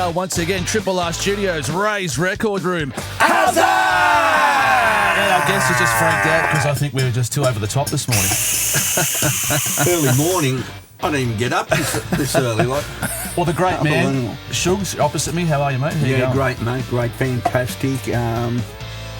are once again Triple R Studios, Ray's Record Room. How's that? And our guest has just freaked out because I think we were just too over the top this morning. Early morning. I didn't even get up this early. Well, the great man, Shugs, opposite me. How are you, mate? How you going? Great, mate. Great, fantastic.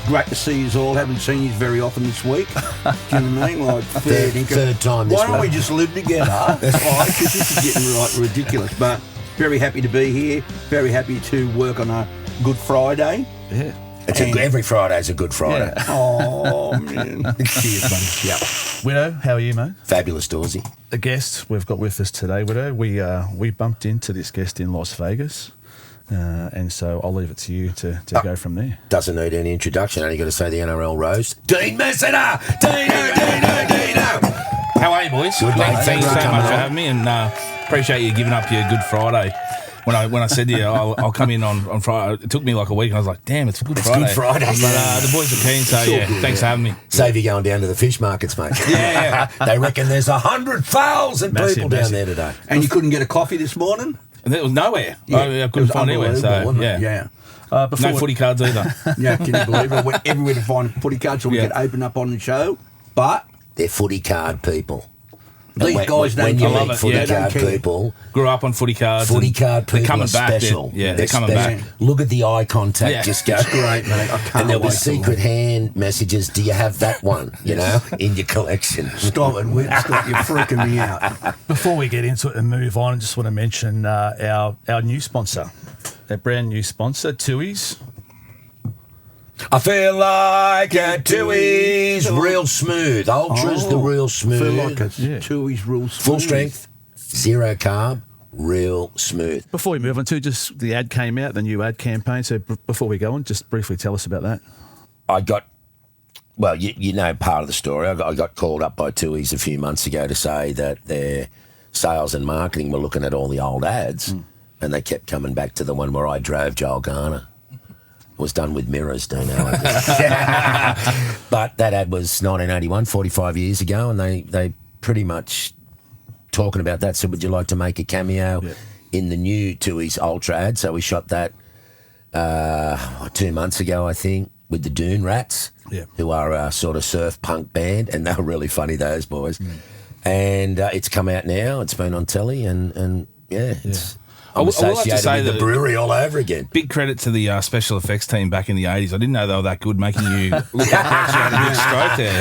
Great to see you all. Haven't seen you very often this week. Do you know what I mean? Like third time this week. Why don't we just live together? Because this is getting ridiculous. But very happy to be here. Very happy to work on a Good Friday. Yeah. Every Friday's a Good Friday. Yeah. Oh, man. Cheers, buddy. Yep. Widow, how are you, mate? Fabulous, Dawsey. The guest we've got with us today, Widow, we bumped into this guest in Las Vegas. And so I'll leave it to you to go from there. Doesn't need any introduction. Only got to say the NRL Roast. Dean Messiter! Dino! How are you, boys? Good, mate. Thanks so much coming for on. having me, and appreciate you giving up your Good Friday. When I said to you, I'll come in on Friday, it took me like a week, and I was like, damn, it's Good Friday. Good Friday. But the boys are keen, so yeah, thanks for having me. Save you going down to the fish markets, mate. Yeah. They reckon there's 100,000 people down there today. And you couldn't get a coffee this morning? And there was nowhere. Yeah, I couldn't find anywhere, so yeah. Yeah. No footy cards either. Yeah, can you believe it? I went everywhere to find footy cards so we could open up on the show. But They're footy card people. these guys don't When you care. meet footy Yeah, card don't care. people, Grew up on footy cards. footy and card people they're coming are back. special. They're coming special. back. Look at the eye contact. Yeah. Just go. It's great, mate. I can't And there'll be wait for secret hand messages. Do you have that one, in your collection? Stop it, Whit. Stop. You're freaking me out. Before we get into it and move on, I just want to mention our new sponsor, our brand new sponsor, Tui's. I feel like a Tui's real smooth. Ultra's the real smooth. Feel like it's Tui's rules. Full strength, zero carb, real smooth. Before we move on to just the ad came out, the new ad campaign. So before we go on, just briefly tell us about that. I got, well, you know part of the story. I got called up by Tui's a few months ago to say that their sales and marketing were looking at all the old ads, and they kept coming back to the one where I drove Joel Garner. It was done with mirrors, don't know. But that ad was 1981, 45 years ago, and they pretty much talking about that. So would you like to make a cameo in the new Tui's Ultra ad? So we shot that 2 months ago, I think, with the Dune Rats, who are a sort of surf punk band, and they were really funny, those boys. And it's come out now. It's been on telly, and it's... I'm associated with the brewery all over again. Big credit to the special effects team back in the 80s. I didn't know they were that good, making you look like you actually had a big stroke there.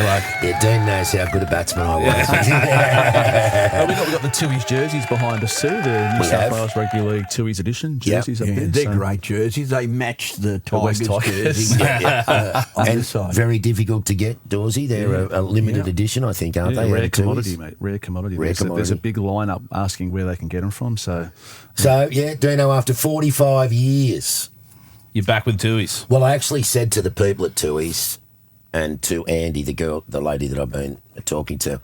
Yeah, Dean knows how good a batsman I was. We got the Tui's jerseys behind us too, the New South Wales Rugby League Tui's edition jerseys up there. They're great jerseys. They match the Tigers jerseys on And the side. very difficult to get, Dawsey. They're a limited edition, I think, aren't they? Rare commodity, mate. Rare commodity. There's a big lineup asking where they can get them from. So Dino, after 45 years... You're back with Tui's. Well, I actually said to the people at Tui's and to Andy, the lady that I've been talking to,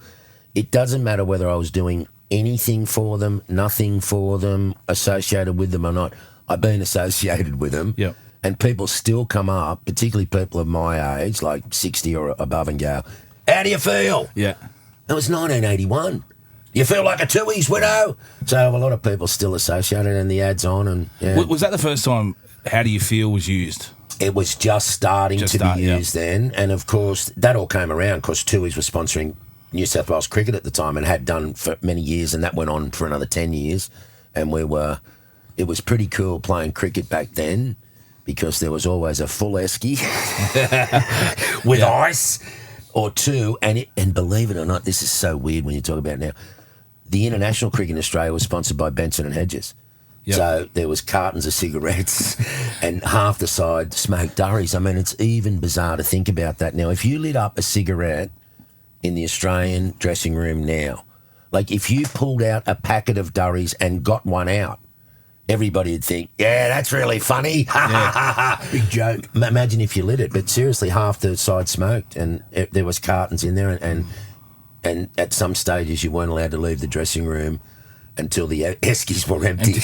it doesn't matter whether I was doing anything for them, nothing for them, associated with them or not. I've been associated with them. Yep. And people still come up, particularly people of my age, like 60 or above, and go, how do you feel? Yeah. It was 1981. You feel like a Tui's widow? So a lot of people still associated, and the ad's on. And Was that the first time How Do You Feel was used? It was just starting to be used then. And, of course, that all came around because Tui's was sponsoring New South Wales cricket at the time and had done for many years, and that went on for another 10 years. And it was pretty cool playing cricket back then because there was always a full esky with ice or two. And believe it or not, this is so weird when you talk about it now, the international cricket in Australia was sponsored by Benson and Hedges. Yep. So there was cartons of cigarettes and half the side smoked durries. I mean, it's even bizarre to think about that now. If you lit up a cigarette in the Australian dressing room now, like if you pulled out a packet of durries and got one out, everybody would think, yeah, that's really funny. Big joke. Imagine if you lit it. But seriously, half the side smoked, and there was cartons in there, and at some stages you weren't allowed to leave the dressing room until the Eskies were empty.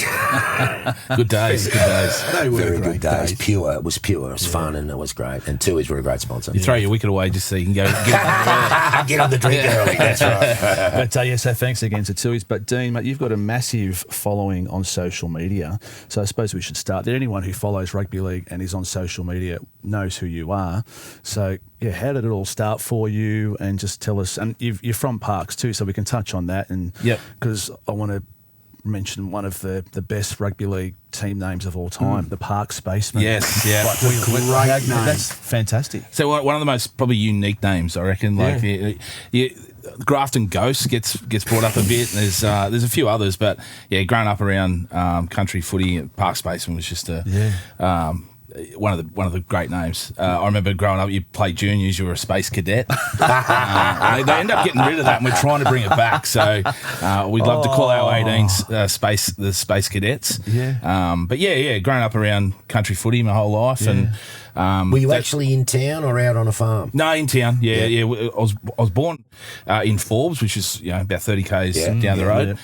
Good days, good days. They were Very great good days. days. Pure. It was pure. It was fun and it was great. And Tui's were a great sponsor. You throw your wicket away just so you can go Get on the drink early. That's right. But so thanks again to Tui's. But Dean, mate, you've got a massive following on social media. So I suppose we should start there. Anyone who follows rugby league and is on social media knows who you are. So yeah, how did it all start for you? And just tell us. And you're from Parks too, so we can touch on that. And because I want to mention one of the best rugby league team names of all time, the Parks Spacemen. Yes, yeah. Great name. That's fantastic. So one of the most probably unique names, I reckon. Like Grafton Ghost gets brought up a bit. There's a few others, but yeah, growing up around country footy, Parks Spacemen was just one of the great names. I remember growing up, you played juniors, you were a space cadet. They end up getting rid of that, and we're trying to bring it back. So we'd love to call our 18s the space cadets. Yeah. But yeah, growing up around country footy my whole life, and were you actually in town or out on a farm? No, in town. Yeah. I was born in Forbes, which is about 30 k's down the road.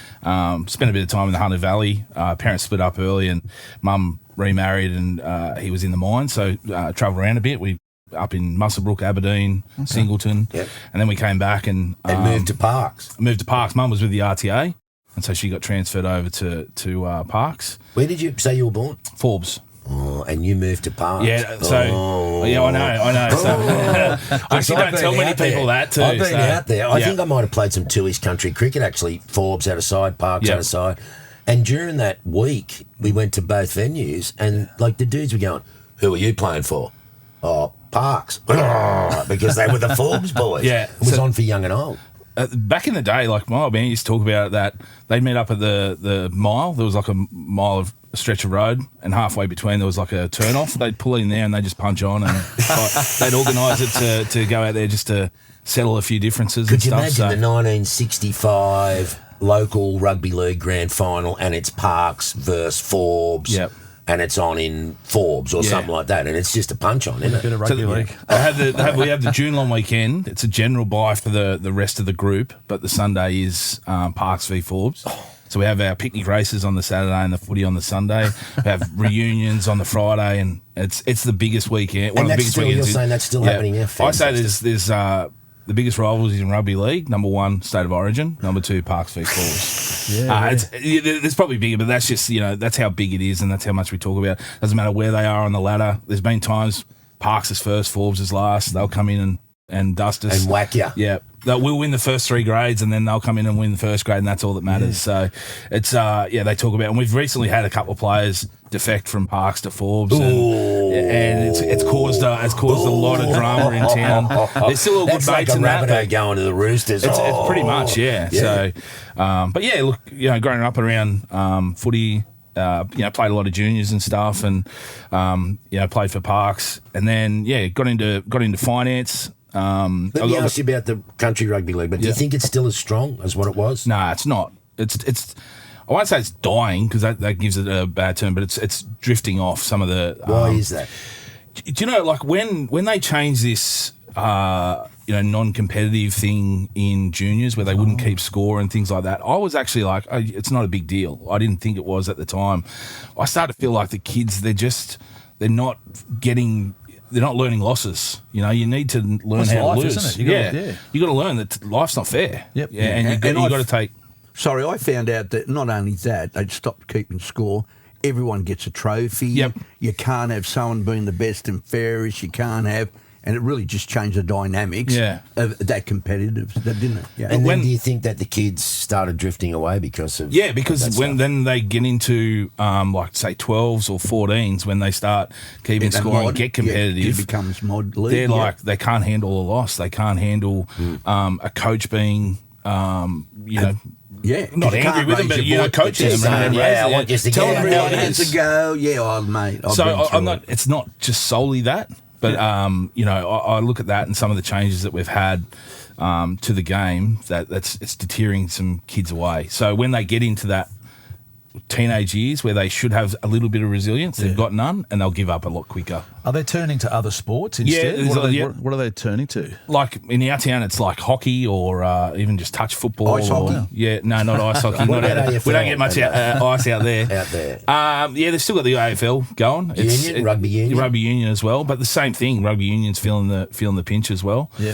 Spent a bit of time in the Hunter Valley. Parents split up early, and Mum remarried, and he was in the mine, so travelled around a bit. We up in Muswellbrook, Aberdeen, Singleton, and then we came back and moved to Parks. Mum was with the RTA, and so she got transferred over to Parks. Where did you say you were born? Forbes. Oh, and you moved to Parks. Yeah, so I know. So, I actually don't tell many people that too. I've been out there. I think I might have played some Tui's country cricket actually. Forbes out of side, Parks out of side. And during that week, we went to both venues, and like the dudes were going, "Who are you playing for?" "Oh, Parks," because they were the Forbes boys. Yeah, it was on for young and old. Back in the day, like my old man used to talk about that. They'd meet up at the mile. There was like a mile of a stretch of road, and halfway between there was like a turn off. They'd pull in there and they'd just punch on, and they'd organise it to go out there just to settle a few differences. Could and you stuff. imagine the 1965 local rugby league grand final, and it's Parks versus Forbes, and it's on in Forbes or something like that, and it's just a punch on, isn't it? Bit of rugby league. We have the June long weekend. It's a general buy for the rest of the group, but the Sunday is Parks v Forbes. So we have our picnic races on the Saturday and the footy on the Sunday. We have reunions on the Friday, and it's the biggest weekend. One of the biggest weekends. You're saying that's still happening now? I say there's the biggest rivalries in rugby league. Number one, State of Origin. Number two, Parks v Forbes. There's probably bigger, but that's just that's how big it is, and that's how much we talk about. Doesn't matter where they are on the ladder. There's been times Parks is first, Forbes is last. They'll come in and dust us and whack you. Yeah. We'll win the first three grades, and then they'll come in and win the first grade, and that's all that matters. So it's they talk about, and we've recently had a couple of players defect from Parks to Forbes, and it's caused a lot of drama in town. There's still all good mates like a in that. Rabbitoh going to the Roosters. It's pretty much, yeah. So, but yeah, look, growing up around footy. Played a lot of juniors and stuff, and played for Parks, and then got into finance. Let me ask you about the country rugby league, but do you think it's still as strong as what it was? No, it's not. It's I won't say it's dying, because that gives it a bad term, but it's drifting off some of the. Why is that? Do you know, like when they changed this non-competitive thing in juniors where they wouldn't keep score and things like that, I was actually like, it's not a big deal. I didn't think it was at the time. I started to feel like the kids, they're not learning losses. You need to learn how to lose. Isn't it? You got to learn that life's not fair. Yep. Yeah, and you got to take. Sorry, I found out that not only that, they'd stopped keeping score. Everyone gets a trophy. Yep. You can't have someone being the best and fairest. You can't have, and it really just changed the dynamics of that competitive, didn't it? Yeah. And when do you think that the kids started drifting away because of? Yeah, because then they get into like say 12s or 14s, when they start keeping score and get competitive, it becomes mod league. They're like, they can't handle a loss. They can't handle a coach being not angry with them, but coaching them. I want you to tell them how it years is. ago. Yeah, mate. It's not just solely that, but I look at that and some of the changes that we've had to the game, it's deterring some kids away. So when they get into that teenage years where they should have a little bit of resilience. They've got none, and they'll give up a lot quicker. Are they turning to other sports instead? Yeah, what are they turning to? Like in our town, it's like hockey or even just touch football. Ice hockey? Yeah, no, not ice hockey. We don't get much ice out there. They've still got the AFL going. Rugby union. Rugby union as well, but the same thing. Rugby union's feeling the pinch as well. Yeah.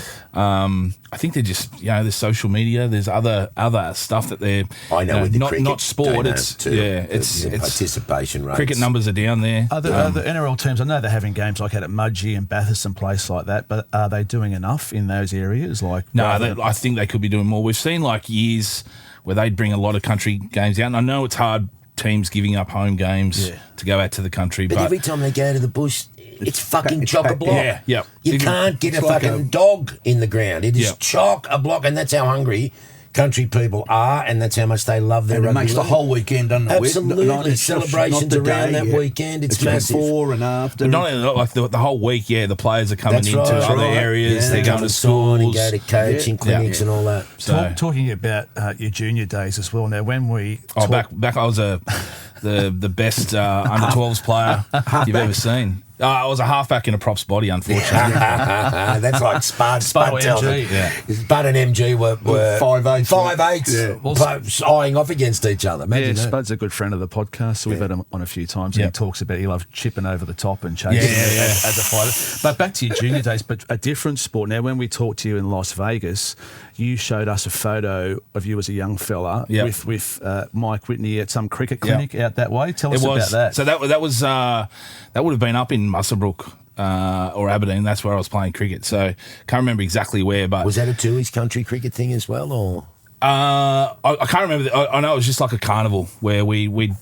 I think they're just there's social media. There's other stuff that they're. I know with the not, cricket, not sport. It's the participation rates. Cricket numbers are down there. Are the NRL teams? I know they're having games like out at Mudgee and Bathurst and place like that, but are they doing enough in those areas? I think they could be doing more. We've seen years where they'd bring a lot of country games out, and I know it's hard. Teams giving up home games to go out to the country, but every time they go to the bush, it's fucking chock-a-block. Yeah, yep. You can't get a fucking dog in the ground. It is chock-a-block, and that's how hungry country people are, and that's how much they love their rugby. It makes the whole weekend, doesn't it? Absolutely. Celebrations around that weekend. It's massive. Before and after. But not only the whole week, the players are coming into other areas. Yeah, they're going to schools. And go to coaching clinics and all that. So, talking about your junior days as well. Now, when we back I was the best under 12s player you've ever seen. I was a halfback in a prop's body, unfortunately. That's like Spud MG. Yeah. Spud and MG were 5'8", eyeing off against each other. Imagine that. Spud's a good friend of the podcast, so we've had him on a few times, and he talks about he loves chipping over the top and chasing as a fighter. But back to your junior days, but a different sport. Now, when we talked to you in Las Vegas, you showed us a photo of you as a young fella with Mike Whitney at some cricket clinic out that way. Tell us about that. So that would have been up in Muswellbrook or Aberdeen. That's where I was playing cricket. So can't remember exactly where. But was that a Tooheys country cricket thing as well, or? I can't remember. I know it was just like a carnival where we'd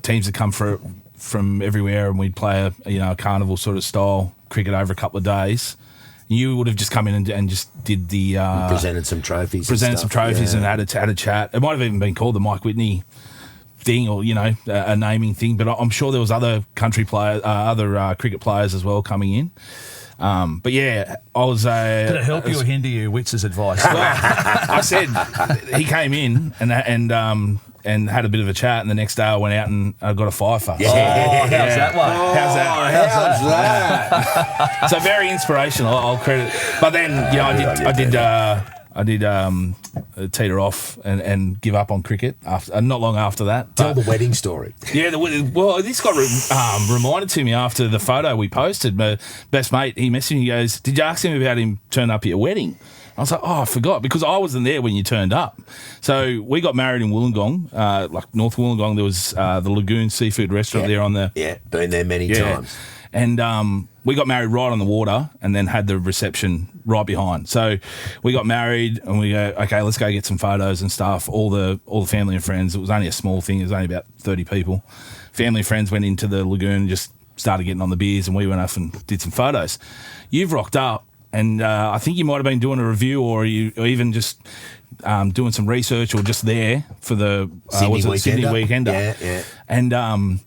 teams would come from everywhere, and we'd play a carnival sort of style cricket over a couple of days. You would have just come in and just did the presented some trophies, and had a chat. It might have even been called the Mike Whitney thing, or a naming thing. But I'm sure there was other country players, other cricket players as well coming in. But I was. Did it help you or hinder you? Witz's advice. Well, I said he came in and had a bit of a chat, and the next day I went out and I got a fifer. How's that one? How's that? So very inspirational. I'll credit. But then I did teeter off and give up on cricket after not long after that. Tell the wedding story. Yeah, this got reminded to me after the photo we posted. My best mate, he messaged me, he goes, "Did you ask him about him turning up at your wedding?" I was like, I forgot, because I wasn't there when you turned up. So we got married in Wollongong, like North Wollongong. There was the Lagoon Seafood Restaurant there on the... Yeah, been there many times. And we got married right on the water, and then had the reception right behind. So we got married, and we go, okay, let's go get some photos and stuff. All the family and friends. It was only a small thing. It was only about 30 people. Family and friends went into the lagoon and just started getting on the beers, and we went off and did some photos. You've rocked up, and I think you might have been doing a review, or even just doing some research, or just there for the Sydney Weekender. Yeah. And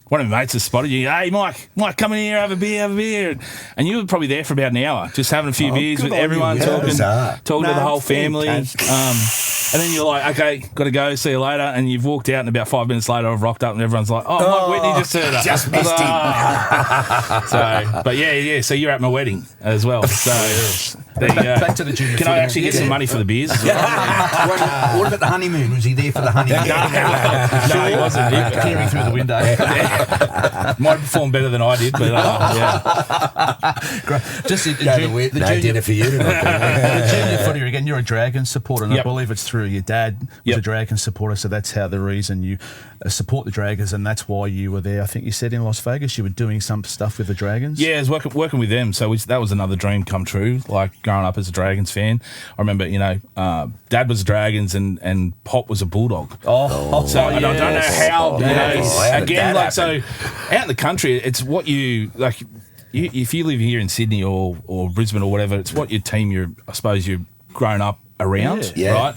one of my mates has spotted you. Hey, Mike, come in here, have a beer. And you were probably there for about an hour, just having a few beers with everyone, talking to the whole family. And then you're like, okay, got to go, see you later. And you've walked out, and about 5 minutes later, I've rocked up, and everyone's like, Mike Whitney just turned up. Just missed him. But so you're at my wedding as well. So there you go. Back to the junior. Can I actually get some money for the beers as well? What about the honeymoon? Was he there for the honeymoon? No, he wasn't. Peering through the window. Might perform better than I did, but Great. Just the dinner for you tonight. The junior footy again. You're a Dragons supporter, and I believe it's through your dad was a Dragons supporter, so that's how the reason you support the Dragons, and that's why you were there. I think you said in Las Vegas you were doing some stuff with the Dragons. Yeah, I was working with them, so that was another dream come true. Like growing up as a Dragons fan, I remember Dad was a Dragons and Pop was a Bulldog. So I don't know how. So out in the country, it's what you like. If you live here in Sydney or Brisbane or whatever, it's what your team you're grown up around, right?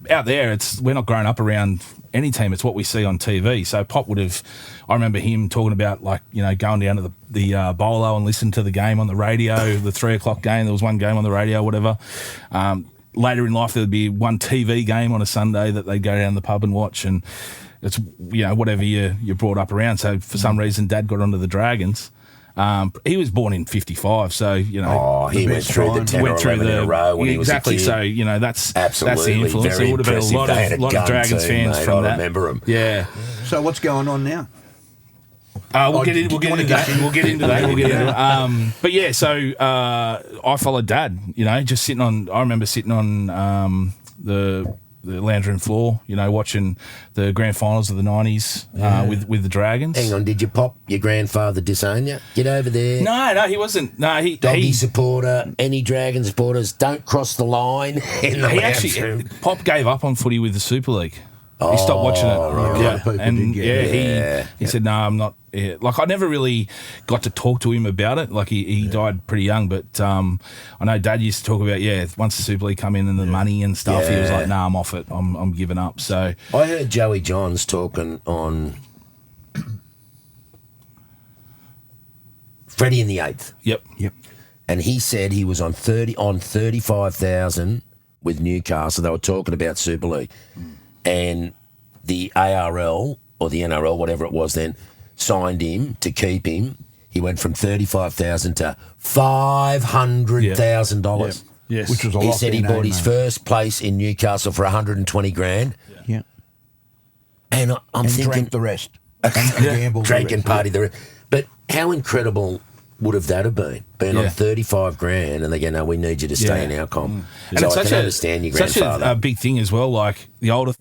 Out there, we're not grown up around any team. It's what we see on TV. So Pop would have, I remember him talking about going down to the bolo and listening to the game on the radio, the 3 o'clock game. There was one game on the radio, whatever. Later in life, there would be one TV game on a Sunday that they'd go down the pub and watch. And it's whatever you're brought up around. So for some reason, Dad got onto the Dragons. He was born in '55, so he went through the 10 or 11 in a row when he was a kid. So that's absolutely that's the influence. very There would have been a lot of Dragons fans mate. from I that. remember them. Yeah. So what's going on now? We'll get into that. But yeah, so I followed Dad. Just sitting on. I remember sitting on the lounge room floor. watching the grand finals of the '90s with the Dragons. Hang on, did you pop your grandfather disown you? Get over there. No, he wasn't. No, Doggy supporter. Any Dragon supporters don't cross the line in the lounge room. Pop gave up on footy with the Super League. He stopped watching it. Right. He said, "No, I'm not." Yeah. Like I never really got to talk to him about it. Like he died pretty young, but I know Dad used to talk about once the Super League come in and the money and stuff, he was like, "Nah, I'm off it. I'm giving up." So I heard Joey Johns talking on Freddie in the Eighth. Yep. And he said he was on 35,000 with Newcastle. They were talking about Super League. And the ARL or the NRL, whatever it was then, signed him to keep him. He went from 35,000 to $500,000. Yes. Which was a lot. He said he bought his first place in Newcastle for 120 grand. Yeah. And I'm thinking, drank the rest. And gambled drank the and rest. partied the rest. But how incredible would have that have been? Being on 35 grand and they go, "No, we need you to stay in our comp." And So it's I can understand your grandfather. such a big thing as well. Like the older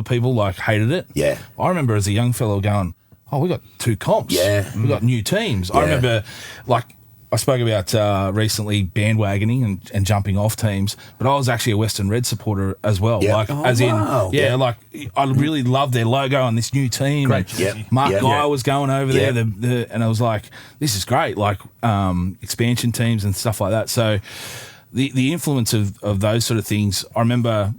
people like hated it. Yeah. I remember as a young fellow going, "Oh, we got 2 comps. Yeah. We got new teams." I remember, like I spoke about recently bandwagoning and jumping off teams, but I was actually a Western Red supporter as well. Yeah. Like like I really loved their logo on this new team. Great. Mark Guy was going over there, and I was like, "This is great!" Like expansion teams and stuff like that. So the influence of those sort of things. I remember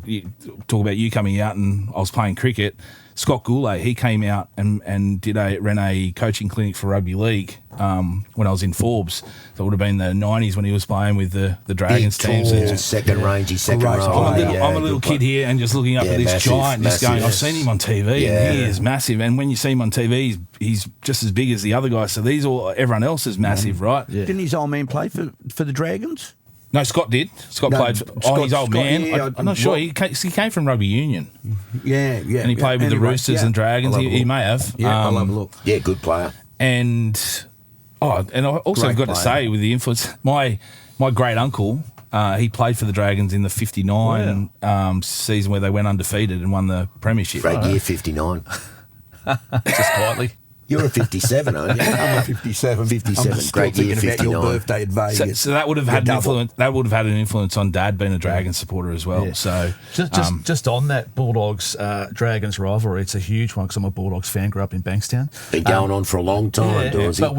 talk about you coming out, and I was playing cricket. Scott Goulet, he came out and ran a coaching clinic for rugby league when I was in Forbes. That would have been the '90s when he was playing with the Dragons teams. Second rangey, second row. I'm a little kid here and just looking up at this giant, just going, I've seen him on TV and he is massive. And when you see him on TV, he's just as big as the other guys. So everyone else is massive, right? Yeah. Didn't his old man play for the Dragons? No, Scott did. Scott played for his old man. Yeah, I'm not sure. He came from rugby union. Yeah. And he played with the Roosters and Dragons. He may have. Yeah, I'll have a look. Yeah, good player. And I also got to say with the influence, my great uncle, he played for the Dragons in the '59 season where they went undefeated and won the premiership. Great year, 59. Just quietly. You're a 57, aren't you? I'm a 57. 57. I'm still Great year, thinking about 59. your birthday at Vegas. So that would have had an influence. That would have had an influence on Dad being a Dragons supporter as well. Yeah. So just on that Bulldogs Dragons rivalry, it's a huge one because I'm a Bulldogs fan. Grew up in Bankstown. Been going on for a long time, Dawsey. But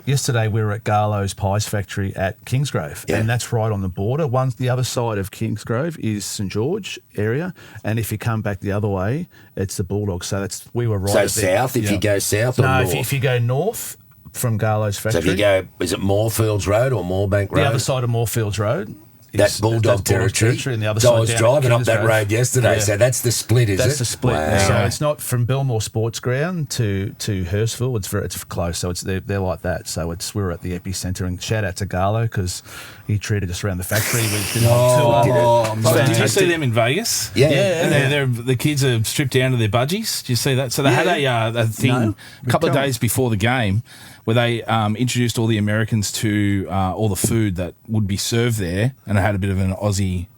yesterday we were at Garlow's Pies Factory at Kingsgrove, and that's right on the border. The other side of Kingsgrove is St George area, and if you come back the other way, it's the Bulldogs. So we were right. So south, if you go south or north? If you go north from Garlow's factory. So if you go, is it Moorfields Road or Moorbank Road? The other side of Moorfields Road. That's Bulldog territory. And the other So side I was down driving at up that Kingsgrove. road yesterday, so that's the split, is it? That's the split. Wow. So it's not from Belmore Sports Ground to Hurstville. It's close. So they're like that. So we were at the epicentre, and shout out to Garlow because he treated us around the factory. We've been on tour. did you see them in Vegas? Yeah. And the kids are stripped down to their budgies. Did you see that? So they had a thing a couple of days before the game where they introduced all the Americans to all the food that would be served there, and it had a bit of an Aussie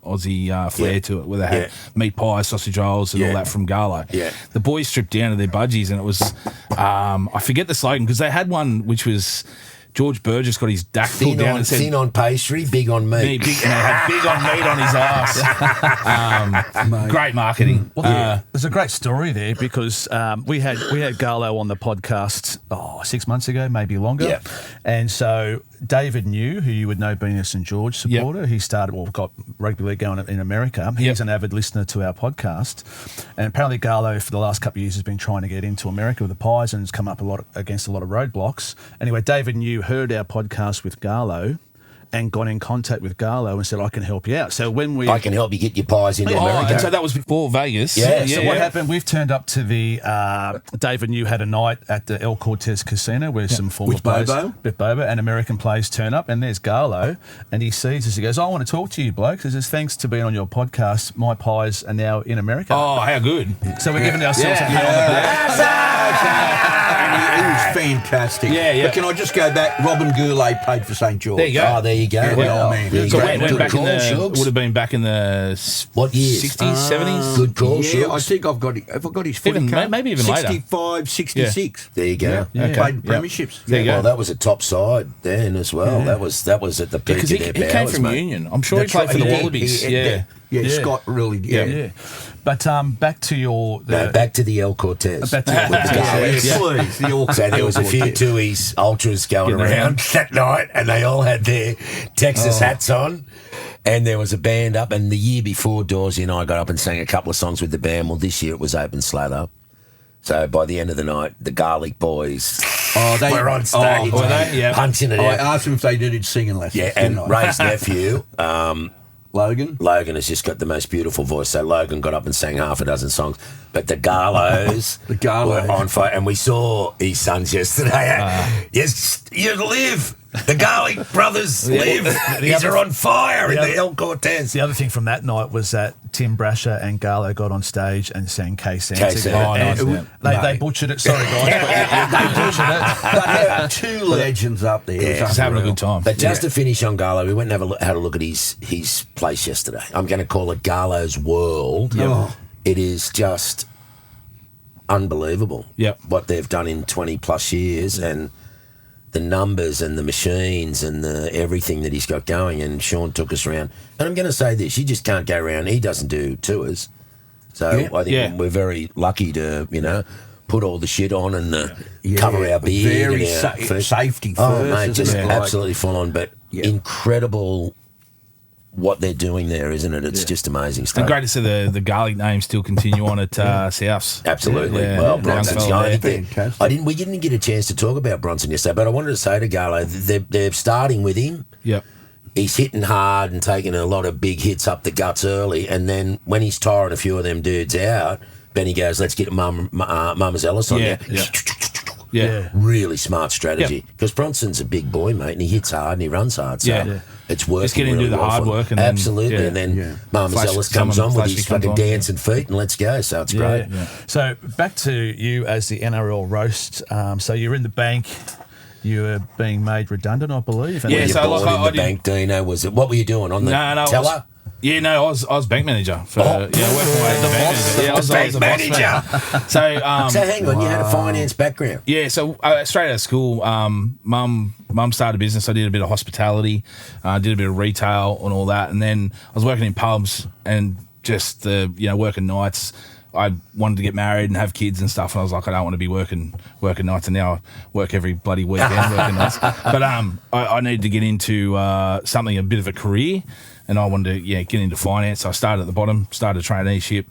flair to it, where they had meat pies, sausage rolls, and all that from Garlow. Yeah. The boys stripped down to their budgies, and it was I forget the slogan because they had one which was George Burgess got his duck pulled down and said, "Thin on pastry, big on meat." And they had big on meat on his ass. Great marketing. Well, there's a great story there because we had Garlow on the podcast 6 months ago, maybe longer. Yeah. And so David New, who you would know being a St George supporter, he got rugby league going in America. He's an avid listener to our podcast. And apparently Garlow for the last couple of years has been trying to get into America with the Pies and has come up against a lot of roadblocks. Anyway, David New heard our podcast with Garlow and got in contact with Garlo and said, I can help you out. So when I can help you get your pies into America. And so that was before Vegas. Yeah. So what happened? We've turned up to the Dave and you had a night at the El Cortez Casino where some former players, with Bobo, and American players turn up, and there's Garlo, and he sees us. He goes, I want to talk to you, blokes. He says, thanks to being on your podcast, my pies are now in America. Oh, how good! So we're giving ourselves a pat on the back. He was fantastic. Yeah. But can I just go back? Robin Goulet played for St George. There you go. Oh, there you go. Yeah, Well, man. there you So go. went Good back call, in the Shugs. would have been back in the What years? 60s, 70s. Good call, Yeah, I Shugs. think I've got his footy Even- card. maybe even later. 65, 66. There you go. Yeah. Okay. Played Yep. premierships. There you go. Well, that was a top side then as well. Yeah. That was at the peak Because of he their came powers, from mate. Union. I'm sure That's he played for the right, he did. Wallabies. He- Yeah. Scott really. Yeah. But back to your... No, back to the El Cortez. Back to your Please. The Auckland So there was a few Tui's ultras going Getting around that night, and they all had their Texas hats on. And there was a band up, and the year before, Dawsey and I got up and sang a couple of songs with the band. Well, this year it was Open Slather. So by the end of the night, the Garlic Boys were on stage, were they? Yeah. punching it I out. asked him if they did singing lessons. Yeah, and didn't I? Ray's nephew, Logan. Logan has just got the most beautiful voice. So Logan got up and sang half a dozen songs. But the Garlos, The Garlos. were on fire. And we saw his sons yesterday. Yes, you live. The Garlic brothers live. These are on fire in the El Cortez. The other thing from that night was that Tim Brasher and Garlo got on stage and sang K-San K-San. together. Oh, And nice, yeah. they butchered it. Sorry, guys. But they butchered it. But had two legends up there. It was He's having a unreal. good time. But just to finish on Garlo, we went and had a look at his place yesterday. I'm going to call it Garlo's World. Oh. It is just unbelievable Yep. what they've done in 20 plus years and the numbers and the machines and the everything that he's got going. And Sean took us around. And I'm going to say this, you just can't go around. He doesn't do tours. So I think we're very lucky to, put all the shit on and cover our beard. Very and our first. safety Oh, first. mate, isn't just it? absolutely full on. But incredible what they're doing there, isn't it? It's just amazing stuff. And great to see the Garlic name still continue on at Souths. Absolutely. Yeah, Well, yeah. Bronson's Young going. fella, Fantastic. We didn't get a chance to talk about Bronson yesterday, but I wanted to say to Garlo, they're starting with him. Yep. He's hitting hard and taking a lot of big hits up the guts early, and then when he's tiring a few of them dudes out, Benny goes, let's get Mama's Ellis on Yeah, there. Yeah. Really smart strategy. Because Bronson's a big boy, mate, and he hits hard and he runs hard. So it's working. Just get him to really do the well hard for him. work and then- Absolutely. yeah. And then Mama's Flash- Ellis comes on with Flashy his comes fucking on. dancing feet, and let's go. So it's great. Yeah. So back to you as the NRL roast. So you're in the bank. You were being made redundant, I believe. And Yeah, Were you so, born like, in I the bank, Dino? Was it? What were you doing on the teller? I was bank manager for working away the bank boss, manager. Yeah, I was bank the boss manager. So So hang on, you had a finance background. yeah, so straight out of school, mum started a business. I did a bit of hospitality, did a bit of retail and all that, and then I was working in pubs and just working nights. I wanted to get married and have kids and stuff, and I was like, I don't want to be working nights, and now I work every bloody weekend working nights. But I needed to get into something, a bit of a career, and I wanted to get into finance. So I started at the bottom, started a traineeship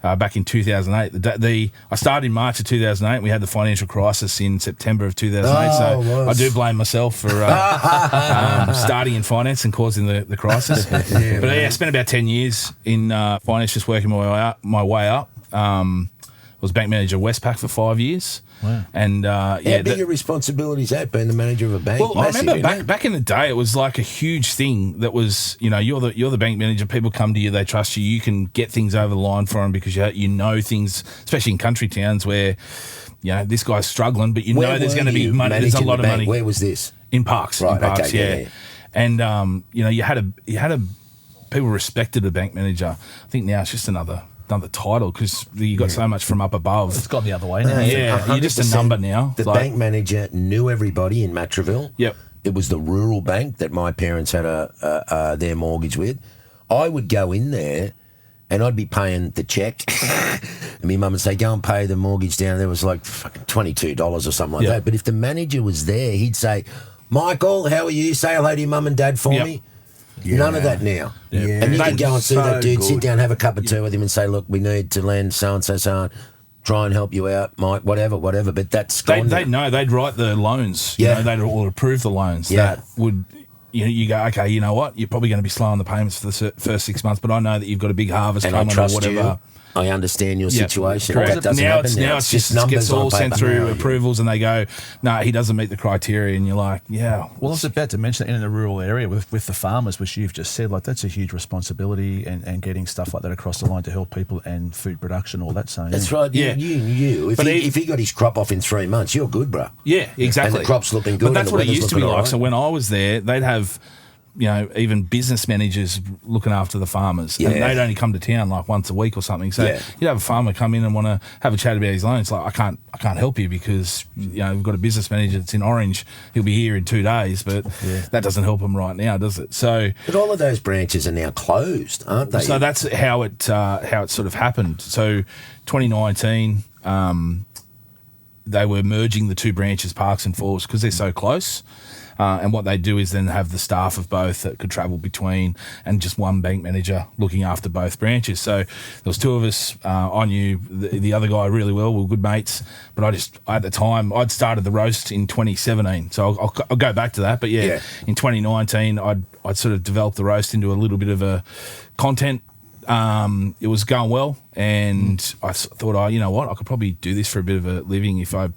back in 2008. I started in March of 2008, and we had the financial crisis in September of 2008. So I do blame myself for starting in finance and causing the crisis. But I spent about 10 years in finance, just working my way up. Was bank manager of Westpac for 5 years. Wow. And How big a responsibility is that, being the manager of a bank? well, Massive, I remember isn't it? back in the day, it was like a huge thing. That was, you're the bank manager. People come to you, they trust you. You can get things over the line for them because you know things, especially in country towns where this guy's struggling, but Where there's were going to be you money. There's a managing lot the of bank? money Where was this? in Parks. Right, in Parks, okay, yeah. And you had a people respected a bank manager. I think now it's just another title because you got so much from up above. It's gone the other way now. Yeah, you're just a number now. The bank manager knew everybody in Matraville. Yep. It was the rural bank that my parents had their mortgage with. I would go in there and I'd be paying the check. And my mum would say, go and pay the mortgage down. There was like fucking $22 or something like that. But if the manager was there, he'd say, Michael, how are you? Say hello to your mum and dad for me. None of that now. Yeah. And you can go and see So that dude, sit good. down, have a cup of tea with him and say, look, we need to lend so-and-so, try and help you out, Mike, whatever. But that's gone They'd know. They'd write the loans. Yeah. They'd all approve the loans. Yeah. That would, you go, okay, you know what? You're probably going to be slow on the payments for the first 6 months, but I know that you've got a big harvest and coming I trust or whatever. You. I understand your situation. Correct. That doesn't now happen it's now. It's just numbers gets all sent through approvals, and they go, no, he doesn't meet the criteria, and you're like, yeah. Well, I was about to mention that in a rural area with the farmers, which you've just said, like that's a huge responsibility, and getting stuff like that across the line to help people and food production, all that. So that's right. Yeah. You. If he got his crop off in 3 months, you're good, bro. Yeah, exactly. And the crop's looking good. But that's what it used to be like. Right. So when I was there, they'd have, even business managers looking after the farmers. Yeah. And they'd only come to town like once a week or something. So you'd have a farmer come in and want to have a chat about his loan. It's like, I can't help you because, we've got a business manager that's in Orange. He'll be here in 2 days, but that doesn't help him right now, does it? So, but all of those branches are now closed, aren't they? So that's how it sort of happened. So 2019, they were merging the 2 branches, Parks and Falls, because they're so close. And what they do is then have the staff of both that could travel between, and just one bank manager looking after both branches. So there was 2 of us. I knew the other guy really well. We were good mates. But at the time, I'd started the roast in 2017. So I'll go back to that. But in 2019, I'd sort of developed the roast into a little bit of a content. It was going well, and I thought, you know what, I could probably do this for a bit of a living if I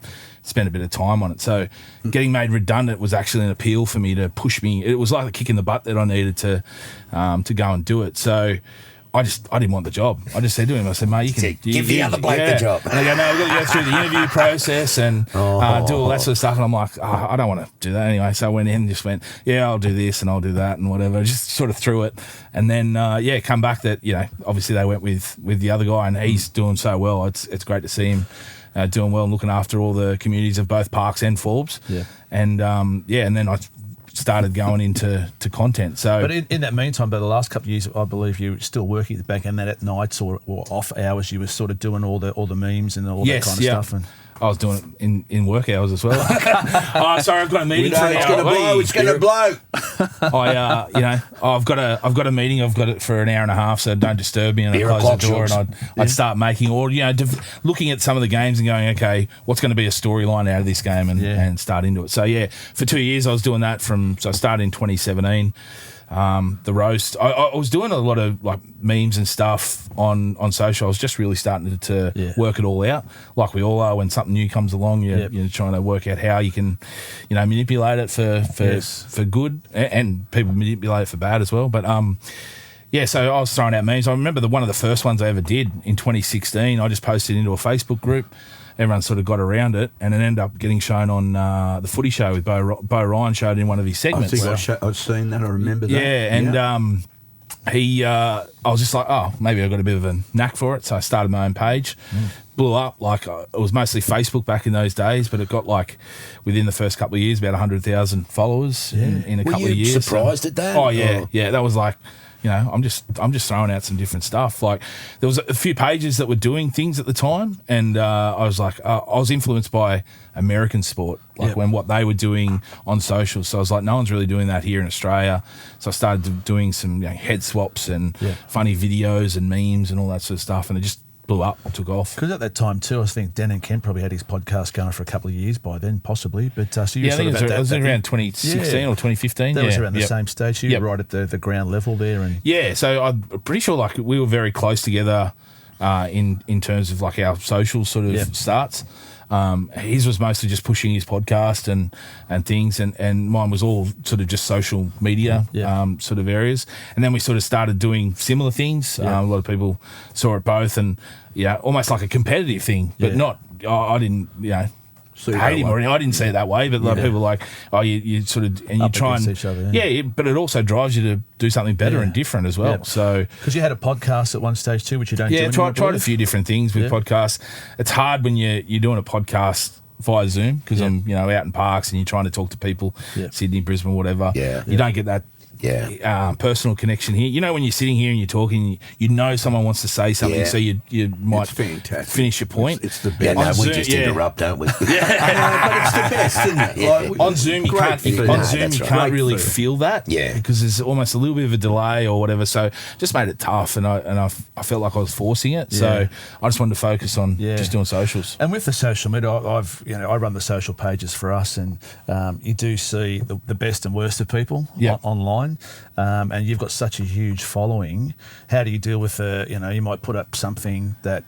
spent a bit of time on it. So getting made redundant was actually an appeal for me to push me. It was like a kick in the butt that I needed to go and do it. So I didn't want the job. I just said to him, I said, mate, you can give the other bloke the job. And they go, no, we've got to go through the interview process and do all that sort of stuff. And I'm like, I don't want to do that anyway. So I went in and just went, I'll do this and I'll do that and whatever. Just sort of threw it. And then, come back that, obviously they went with the other guy, and he's doing so well. It's great to see him doing well and looking after all the communities of both Parks and Forbes. Yeah. And, and then I started going into content. So, but in that meantime, by the last couple of years, I believe you were still working at the back, and that at nights or off hours, you were sort of doing all the memes and all that kind of stuff. And I was doing it in work hours as well. Sorry, I've got a meeting for an hour. It's going to blow. I've got a meeting. I've got it for an hour and a half, so don't disturb me. And I'd close the door, and I'd start making, or looking at some of the games and going, okay, what's going to be a storyline out of this game, and start into it. So for 2 years I was doing that. So I started in 2017. The roast. I was doing a lot of like memes and stuff on social. I was just really starting to work it all out, like we all are. When something new comes along, you're trying to work out how you can, manipulate it for good, and people manipulate it for bad as well. But so I was throwing out memes. I remember one of the first ones I ever did in 2016. I just posted into a Facebook group. Everyone sort of got around it, and it ended up getting shown on the Footy Show with Bo Ryan, showed in one of his segments. I think I've seen that. I remember that. Yeah, and I was just like, maybe I got a bit of a knack for it, so I started my own page. Blew up. Like it was mostly Facebook back in those days, but it got like within the first couple of years about 100,000 followers in a couple of years. Were you surprised at that? Oh yeah, that was like. I'm just throwing out some different stuff. Like there was a few pages that were doing things at the time, and I was like, I was influenced by American sport, like when what they were doing on social. So I was like, no one's really doing that here in Australia. So I started doing some head swaps and funny videos and memes and all that sort of stuff, and it just blew up, took off. Because at that time too, I think Dan and Kent probably had his podcast going for a couple of years by then, possibly. But so you I think it was around 2016 or 2015. That was around the same stage. You were right at the ground level there, and so I'm pretty sure like we were very close together in terms of like our social sort of starts. His was mostly just pushing his podcast and things, and mine was all sort of just social media sort of areas. And then we sort of started doing similar things. A lot of people saw it both, and almost like a competitive thing, but not. I didn't, hate him or anything. I didn't see it that way, but people are like, you sort of, and you try and each other, but it also drives you to do something better and different as well. So because you had a podcast at one stage too, which you don't do anymore. Tried a few different things with podcasts. It's hard when you're doing a podcast via Zoom because I'm out in parks and you're trying to talk to people, Sydney, Brisbane, whatever. You don't get that personal connection here. You know, when you're sitting here and you're talking, you know someone wants to say something, so you might finish your point. It's the best. Yeah, no, we Zoom, just interrupt, don't we? But it's the best, isn't it? Like, on Zoom, you can't. You can't really feel that, because there's almost a little bit of a delay or whatever. So just made it tough, and I felt like I was forcing it. So I just wanted to focus on just doing socials. And with the social media, I run the social pages for us, and you do see the best and worst of people online, and you've got such a huge following. How do you deal with you might put up something that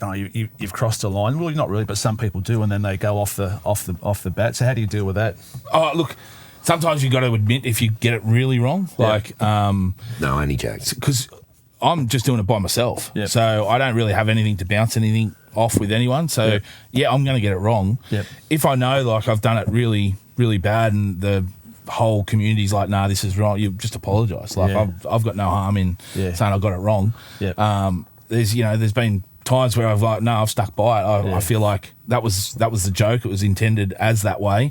you've crossed a line? Well, not really, but some people do, and then they go off the bat. So how do you deal with that? Oh, look, sometimes you got to admit if you get it really wrong. Like, no, only jokes. Because I'm just doing it by myself, so I don't really have anything to bounce anything off with anyone. So I'm going to get it wrong. If I know like I've done it really, really bad, and the whole community's like, nah, this is wrong, you just apologise. Like I've got no harm in saying I got it wrong. There's been times where I've stuck by it. I feel like that was the joke. It was intended as that way.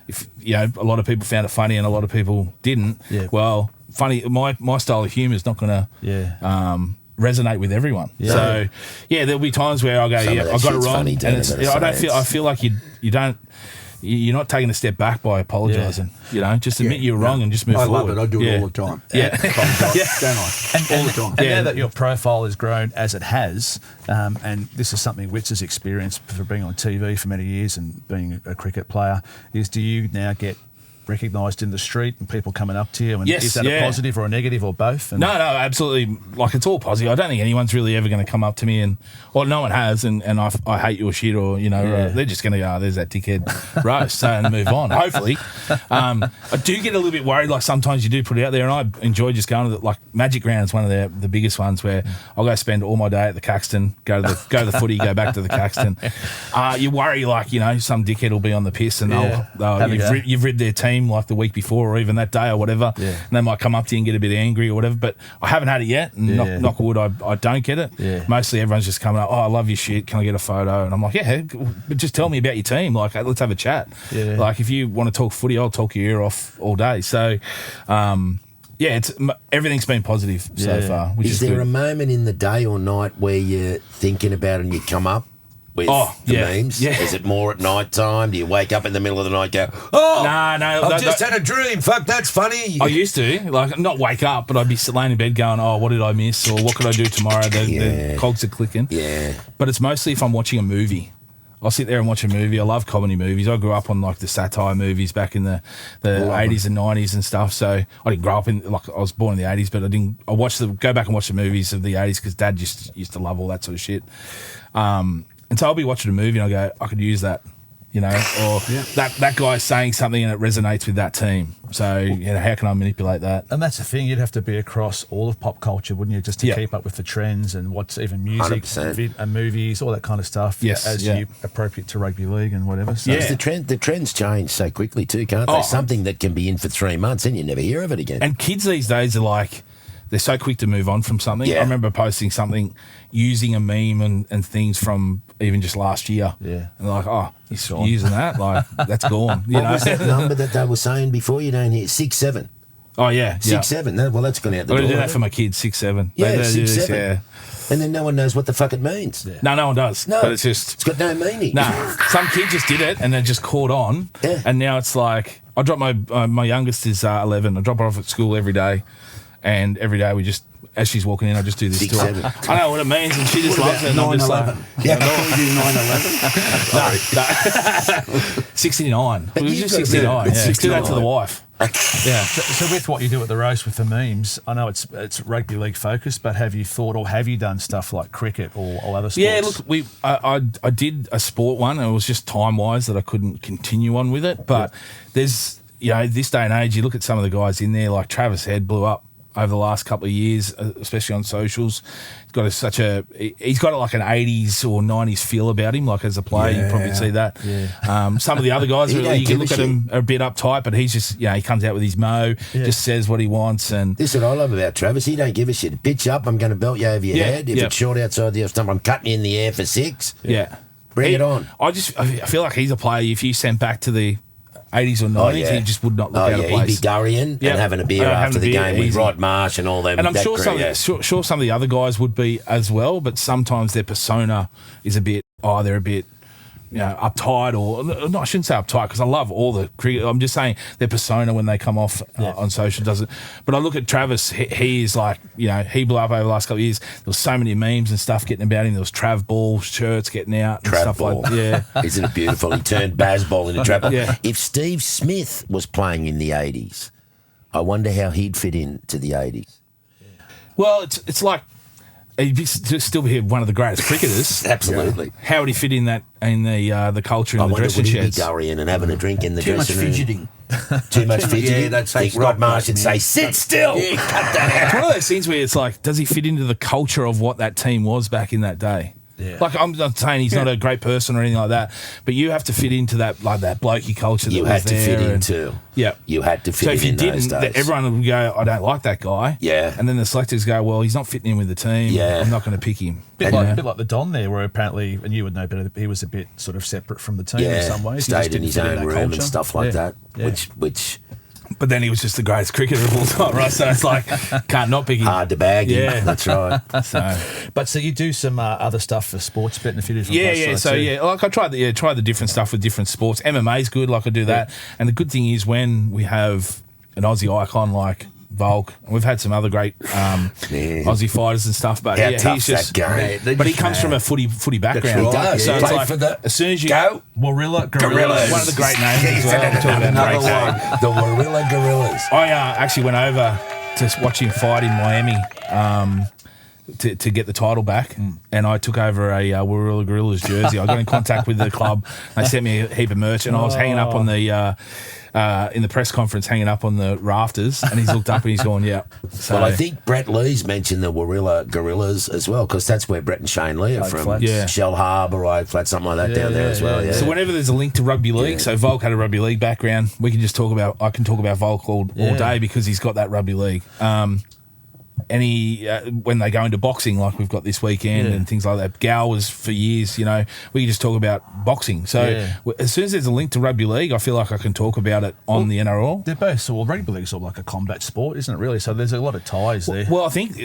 If a lot of people found it funny and a lot of people didn't. Well, funny, my style of humour is not going to resonate with everyone. So there'll be times where I go, I got it wrong, and I feel like you don't. You're not taking a step back by apologising. Just admit you're wrong and just move forward. I love it. I do it all the time. Don't I? All the time. And now that your profile has grown as it has, and this is something Wits has experienced for being on TV for many years and being a cricket player, is do you now get recognised in the street and people coming up to you? And is that a positive or a negative or both? And no, absolutely. Like, it's all positive. I don't think anyone's really ever going to come up to me no one has, and I hate your shit, or they're just going to go, there's that dickhead roast, and move on. Hopefully, I do get a little bit worried. Like, sometimes you do put it out there, and I enjoy just going to like Magic Round is one of the biggest ones where I'll go spend all my day at the Caxton, go to the footy, go back to the Caxton. You worry like some dickhead will be on the piss and you've ribbed their team like the week before or even that day or whatever, and they might come up to you and get a bit angry or whatever, but I haven't had it yet, and knock wood, I don't get it. Mostly everyone's just coming up, I love your shit, can I get a photo? And I'm like, but just tell me about your team, like, let's have a chat. Like, if you want to talk footy, I'll talk your ear off all day. So everything's been positive so far, which is there good. A moment in the day or night where you're thinking about it and you come up with the memes? Is it more at night time? Do you wake up in the middle of the night and go, I've just had a dream, fuck, that's funny? I used to, like, not wake up, but I'd be laying in bed going, what did I miss, or what could I do tomorrow? The cogs are clicking. But it's mostly if I'm watching a movie. I'll sit there and watch a movie. I love comedy movies. I grew up on like the satire movies back in the 80s and 90s and stuff. So I didn't grow up in, like, I was born in the 80s, but go back and watch the movies of the 80s because Dad just used to love all that sort of shit. And so I'll be watching a movie and I go, I could use that, or that guy's saying something and it resonates with that team. So, how can I manipulate that? And that's the thing, you'd have to be across all of pop culture, wouldn't you, just to keep up with the trends and what's even music and movies, all that kind of stuff, appropriate to rugby league and whatever. So. The trends change so quickly too, can't they? Something that can be in for 3 months and you never hear of it again. And kids these days are like, they're so quick to move on from something. I remember posting something using a meme and things from even just last year. And like, you're using that? Like, that's gone. What was that number that they were saying before? You don't hear 6'7". Oh, yeah. 6'7". Well, that's gone out the door. I'm going to do that for my kids, 6'7". Yeah, 6'7". And then no one knows what the fuck it means. No one does. No, but it's got no meaning. No, some kid just did it and they just caught on. And now it's like, I drop my youngest is 11. I drop her off at school every day. And every day we just, as she's walking in, I just do this to her. I know what it means, and she just loves it. 9/11. Yeah, can we do 9/11? 69. We do 69. Let's do that to the wife. So with what you do at the roast with the memes, I know it's rugby league focused, but have you thought or have you done stuff like cricket or other sports? Yeah, look, I did a sport one, and it was just time wise that I couldn't continue on with it. But there's this day and age, you look at some of the guys in there, like Travis Head blew up over the last couple of years, especially on socials. He's got like an 80s or 90s feel about him, like as a player, you probably see that. Some of the other guys, you can look at him a bit uptight, but he's just, he comes out with his just says what he wants. And this is what I love about Travis. He don't give a shit. Bitch up, I'm going to belt you over your head. If it's short outside the stump, I'm cutting you in the air for 6. Yeah. Bring it on. I feel like he's a player, if you sent back to the 80s or 90s, he just would not look out of place. He'd be gurrying and having a beer after the game with Rod Marsh and all them. And I'm sure some of the other guys would be as well, but sometimes their persona is a bit, they're a bit, uptight, or no, I shouldn't say uptight because I love all the cricket. I'm just saying their persona when they come off on social doesn't. But I look at Travis, he is like, he blew up over the last couple of years. There was so many memes and stuff getting about him. There was Trav Ball shirts getting out and stuff Ball. Isn't it beautiful? He turned Baz Ball into Trav Ball. Yeah. If Steve Smith was playing in the 80s, I wonder how he'd fit into the 80s. Well, it's like, he'd still be one of the greatest cricketers. Absolutely. How would he fit in the culture in the dressing sheds? sheds? Would he be gurrying and having a drink in the Too much dressing room? fidgeting. Too much fidgeting? Yeah, they'd say Rod Marsh would say, sit still. Yeah, cut that out. It's one of those things where it's like, does he fit into the culture of what that team was back in that day? Yeah. Like, I'm not saying he's not a great person or anything like that, but you have to fit into that, like that blokey culture that You was had to there. fit into. Yeah. You had to fit So if you in those didn't, days. everyone would go, I don't like that guy. Yeah. And then the selectors go, well, he's not fitting in with the team. Yeah. I'm not going to pick him. A bit like the Don there, where apparently, and you would know better, he was a bit sort of separate from the team in some ways. He just Stayed in didn't his fit own that room culture. and stuff like that, Yeah. which But then he was just the greatest cricketer of all time, right? So it's like, can't not pick him. hard to bag him. Yeah. That's right. So you do some other stuff for sports betting, a few different places. So like I tried the different stuff with different sports. MMA's good, like I do that. And the good thing is when we have an Aussie icon like Volk, and we've had some other great Aussie fighters and stuff, but How he's tough's just that game? but he comes from a footy background. That's right. He does. So He it's played like for the as soon as you Warilla Gorillas. one of the great names as well. Talking about Another great one. names. The Warilla Gorillas. I actually went over to watch him fight in Miami to get the title back, and I took over a Warilla Gorillas jersey. I got in contact with the club. They sent me a heap of merch, and I was hanging up on the in the press conference, hanging up on the rafters, and he's looked up and he's gone, yeah. So, Well, I think Brett Lee's mentioned the Warilla Gorillas as well, because that's where Brett and Shane Lee are from. Flats. Yeah. Shell Harbour, Oak Flat, something like that down there as well. Yeah. So whenever there's a link to rugby league, so Volk had a rugby league background, I can talk about Volk all day because he's got that rugby league. And he, when they go into boxing, like we've got this weekend and things like that, Gal was for years, we can just talk about boxing. So as soon as there's a link to rugby league, I feel like I can talk about it on the NRL. They're both, rugby league's sort of like a combat sport, isn't it, really? So there's a lot of ties there. Well, I think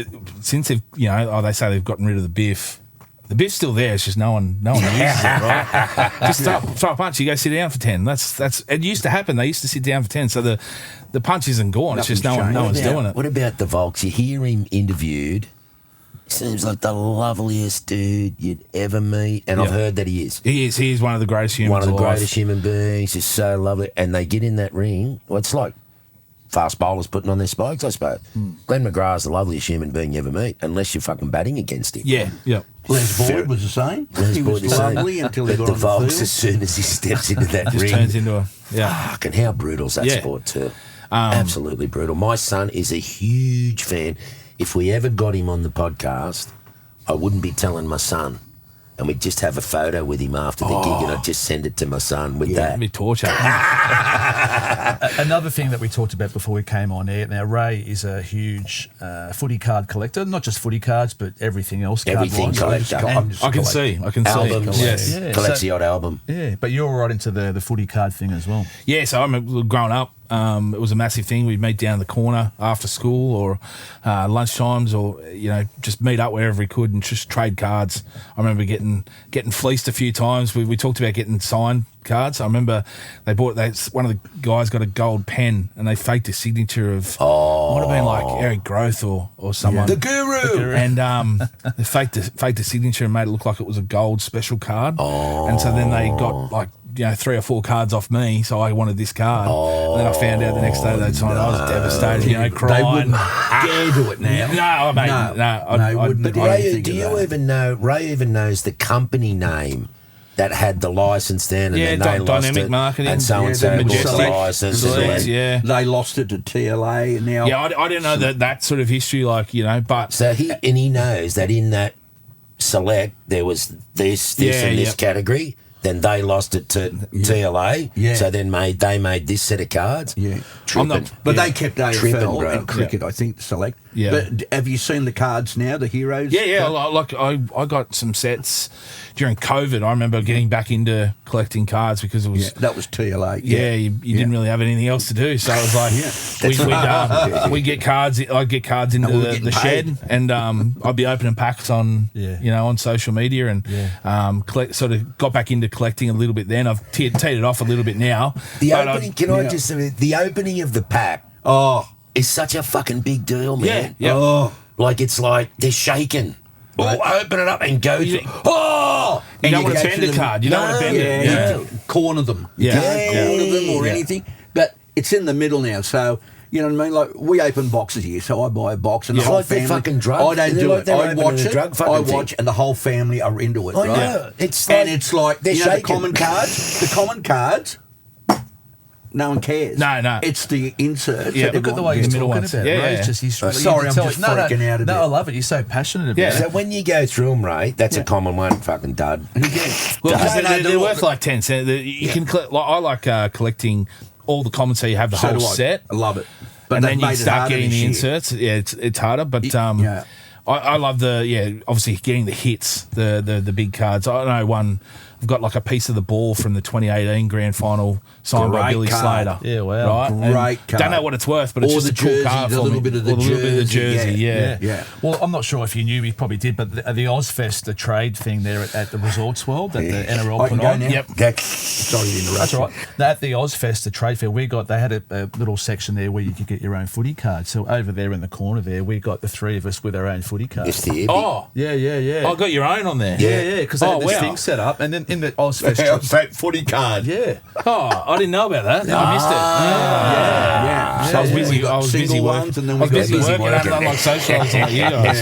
since they've, they say they've gotten rid of the biff. The biff's still there. It's just no one uses it, right? Just throw a punch. You go sit down for 10. That's. It used to happen. They used to sit down for 10. So the punch isn't gone. It's just no one's doing it. What about the Volks? You hear him interviewed. He seems like the loveliest dude you'd ever meet. And I've heard that he is. He is. He is one of the greatest humans One of the alive. greatest human beings. He's so lovely. And they get in that ring. Well, it's like fast bowlers putting on their spikes, I suppose. Glenn McGrath's the loveliest human being you ever meet, unless you're fucking batting against him. Yeah. Les Boyd was the same. He was lovely until he got the on Volks, the field. as soon as he steps into that Just ring, turns into a fucking how brutal's that sport too? Absolutely brutal. My son is a huge fan. If we ever got him on the podcast, I wouldn't be telling my son. And we'd just have a photo with him after the gig, and I'd just send it to my son with that. That'd be torture. Another thing that we talked about before we came on air. Now, Ray is a huge footy card collector, not just footy cards, but everything else. Everything card-wise. collector. I can see. Albums, Yes. Yeah. collects the odd album. Yeah, but you're right into the footy card thing as well. Yeah, so I remember growing up, it was a massive thing. We'd meet down the corner after school or lunchtimes, or just meet up wherever we could and just trade cards. I remember getting fleeced a few times. We talked about getting signed cards. I remember one of the guys got a gold pen and they faked a signature of might have been like Eric Groth or someone. The Guru. And they faked a signature and made it look like it was a gold special card. And so then they got like 3 or 4 cards off me, so I wanted this card. And then I found out the next day they'd signed it. I was devastated, crying. They wouldn't dare do it now. No, they wouldn't. But Ray, do you even know? Ray even knows the company name that had the license then, and then they lost Dynamic it, Marketing. and so and so bought the license. Select, yeah. They lost it to TLA, and now I didn't know that sort of history, but So he knows that in that select there was this and this category. Then they lost it to TLA. Yeah. So then they made this set of cards. Yeah. Tripping. But they kept Tripping, AFL bro. and cricket, I think, select. Yeah. But have you seen the cards now, the heroes? Yeah. Like I got some sets during COVID. I remember getting back into collecting cards because it was that was TLA. Yeah, you didn't really have anything else to do, so it was like we'd get cards. I'd get cards into the shed, and I'd be opening packs on on social media, and sort of got back into collecting a little bit. Then I've teed it off a little bit now. The opening, the opening of the pack is such a fucking big deal, man. Yeah. Oh, like it's like they're shaking. Right. Oh, open it up and go. You don't want to bend the card. You don't want to bend it. Yeah. Corner them. Corner them or anything. But it's in the middle now, so you know what I mean. Like we open boxes here, so I buy a box and the whole like family. Fucking drug. I don't do it. I watch it. I watch, and the whole family are into it. I right? know. It's like they're you know, the shaking. common cards. The common cards. No one cares. No. It's the inserts. Yeah, look at the way you're talking about it, Ray. It's just sorry, I'm just freaking out of it. No, I love it. You're so passionate about it. So when you go through them, Ray, that's a common one, fucking dud. Well, they're worth like 10 cents. You can collect. Like, I like collecting all the commons, so you have the whole set. I love it. And then you start getting the inserts. Yeah, it's harder, but I love obviously getting the hits, the big cards. I know one. I've got like a piece of the ball from the 2018 grand final signed by Billy Slater. Yeah, wow. Right? Great card. Don't know what it's worth, but it's just a cool card for me. A little bit of the jersey. Yeah. Well, I'm not sure if you knew, you probably did, but the Ozfest, the trade thing there at the Resorts World that the NRL put on. Yep. Sorry to interrupt. That's all right. At the Ozfest, the trade fair, they had a little section there where you could get your own footy card. So over there in the corner there, we got the three of us with our own footy cards. It's the Yeah. I got your own on there. Yeah, because they had this thing set up, and then in the Ozfest footy card. Yeah. Oh, I didn't know about that. I missed it. So I was busy. I was busy working. I was busy working. I don't like socialising like you guys.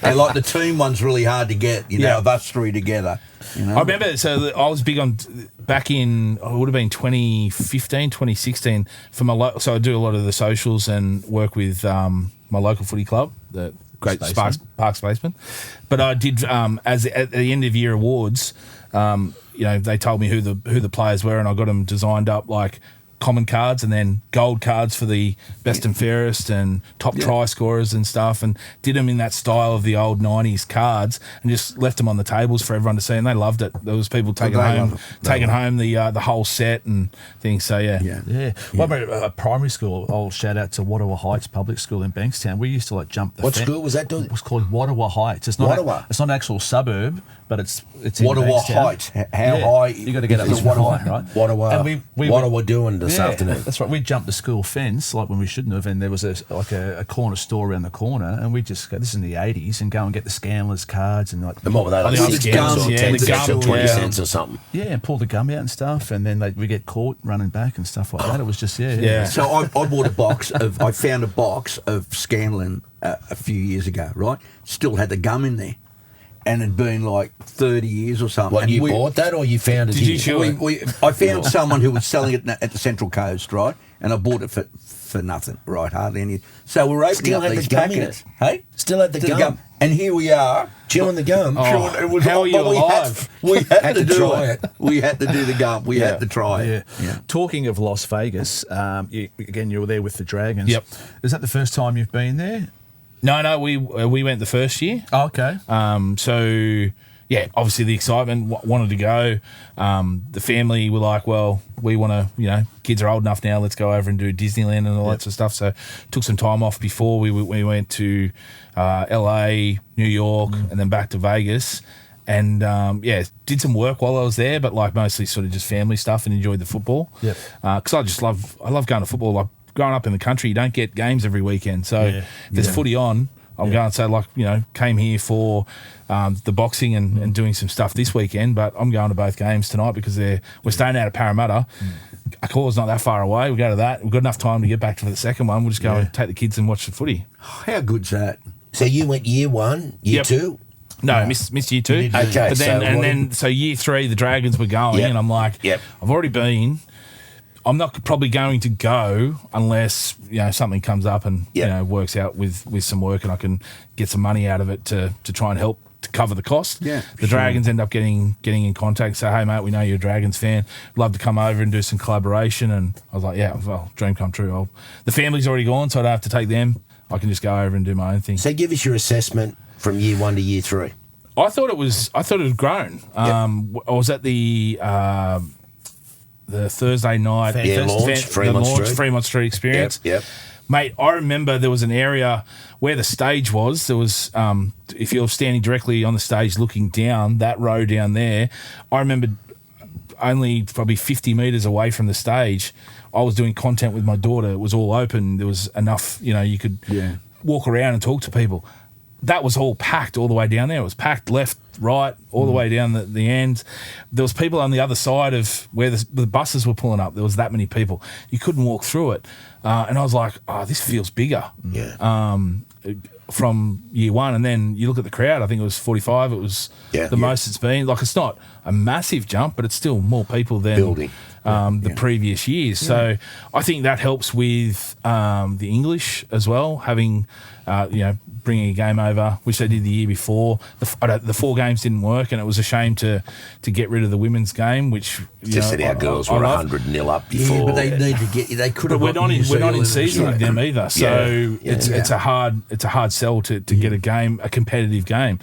And like the team one's really hard to get. You know, of us three together. You know? I remember. So I was big on back in. It would have been 2015, 2016 for my. So I do a lot of the socials and work with my local footy club, the Great Park Spacemen. But I did as at the end of year awards. They told me who the players were, and I got them designed up like common cards and then gold cards for the best and fairest and top try scorers and stuff, and did them in that style of the old 90s cards and just left them on the tables for everyone to see, and they loved it. There was people taking home the whole set and things. So yeah. Well, a primary school, I'll shout out to Wattawa Heights Public School in Bankstown. We used to jump the What school was that doing? It was called Wattawa Heights. It's not it's not an actual suburb, but it's in Wattawa Bankstown. Heights. How high? You got to get up to Wattawa, right? Wattawa. And what are we doing this afternoon? That's right. We jumped the school fence like when we shouldn't have, and there was a corner store around the corner, and we just go, this is in the 80s, and go and get the Scanlers cards and like. And what were they? Like 6 cents or 10 cents or 20 cents or something. Yeah, and pull the gum out and stuff, and then we get caught running back and stuff like that. It was just So I bought I found a box of Scanlon a few years ago. Right, still had the gum in there. And it'd been like 30 years or something. What, you bought that or you found it here? I found someone who was selling it at the Central Coast, right? And I bought it for nothing, right? Hardly any. So we're opening up these packets. Hey? Still had the gum. And here we are. Chewing the gum. How are you alive? We had to try it. We had to do the gum. We had to try it. Yeah. Talking of Las Vegas, you were there with the Dragons. Yep. Is that the first time you've been there? No, we went the first year. Oh, okay. So obviously the excitement, wanted to go. The family were like, well, we want to, kids are old enough now, let's go over and do Disneyland and all that sort of stuff. So took some time off before we went to LA, New York, and then back to Vegas. And did some work while I was there, but mostly sort of just family stuff and enjoyed the football. Yep. Because I love going to football. Like growing up in the country, you don't get games every weekend. So if there's footy on, I'm going to say came here for the boxing and doing some stuff this weekend, but I'm going to both games tonight because we're staying out of Parramatta. Accord's not that far away. We go to that. We've got enough time to get back to the second one. We'll just go and take the kids and watch the footy. How good's that? So you went year 1, year 2? No, missed year 2. Okay, but then so year 3 the Dragons were going, and I'm like, I've already been. I'm not probably going to go unless something comes up and works out with some work and I can get some money out of it to try and help to cover the cost. Yeah, the Dragons end up getting in contact, say, hey mate, we know you're a Dragons fan, love to come over and do some collaboration. And I was like, dream come true. The family's already gone, so I don't have to take them. I can just go over and do my own thing. So give us your assessment from year 1 to year 3. I thought it had grown. I was at the Thursday night Fremont Street experience. Yep. Mate, I remember there was an area where the stage was. There was, if you're standing directly on the stage looking down, that row down there, I remember only probably 50 metres away from the stage, I was doing content with my daughter. It was all open. There was enough, you could walk around and talk to people. That was all packed all the way down there. It was packed left, right, all the way down the end. There was people on the other side of where the buses were pulling up. There was that many people. You couldn't walk through it. And I was like, this feels bigger. Yeah. From year 1. And then you look at the crowd, I think it was 45. It was the most it's been. Like, it's not a massive jump, but it's still more people than Building. the previous years. So I think that helps with the English as well, having, bringing a game over, which they did the year before. The 4 games didn't work, and it was a shame to get rid of the women's game, which Just that our girls were 100-0 up before. Yeah, but they need to get. They could have. But we're not in season with them either, so it's a hard sell to get a competitive game,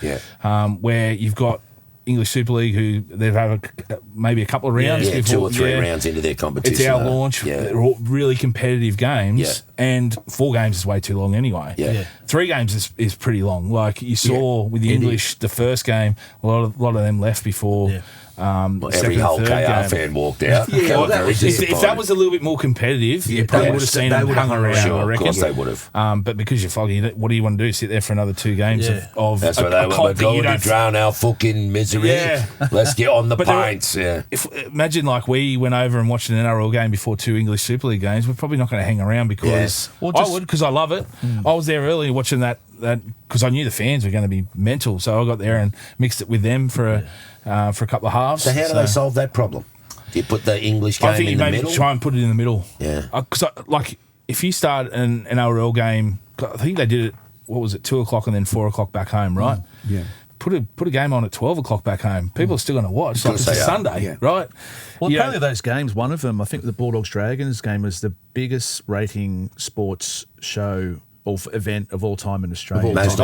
where you've got English Super League, who they've had maybe a couple of rounds before. 2 or 3 rounds into their competition. It's our launch. Yeah. They're all really competitive games, and 4 games is way too long anyway. 3 games is pretty long. Like you saw with the English, the first game, a lot of them left before. Every whole KR fan walked out. If that was a little bit more competitive, you probably would have seen them hung around. Sure, I reckon. of course they would have. But because you're foggy, what do you want to do? Sit there for another 2 games of That's what they were going to drown our fucking misery. Yeah. Let's get on the pints. Imagine like we went over and watched an NRL game before 2 English Super League games. We're probably not going to hang around because I would, because I love it. I was there early watching that because I knew the fans were going to be mental. So I got there and mixed it with them for a couple of halves. So how do they solve that problem? Do you put the English game in the middle? I think maybe try and put it in the middle. Yeah. Because if you start an NRL game, I think they did it, 2 o'clock and then 4 o'clock back home, right? Yeah. Put a game on at 12 o'clock back home. People are still going to watch. Like it's a Sunday, right? Well, apparently those games, one of them, I think the Bulldogs-Dragons game was the biggest rating sports show or event of all time in Australia. Most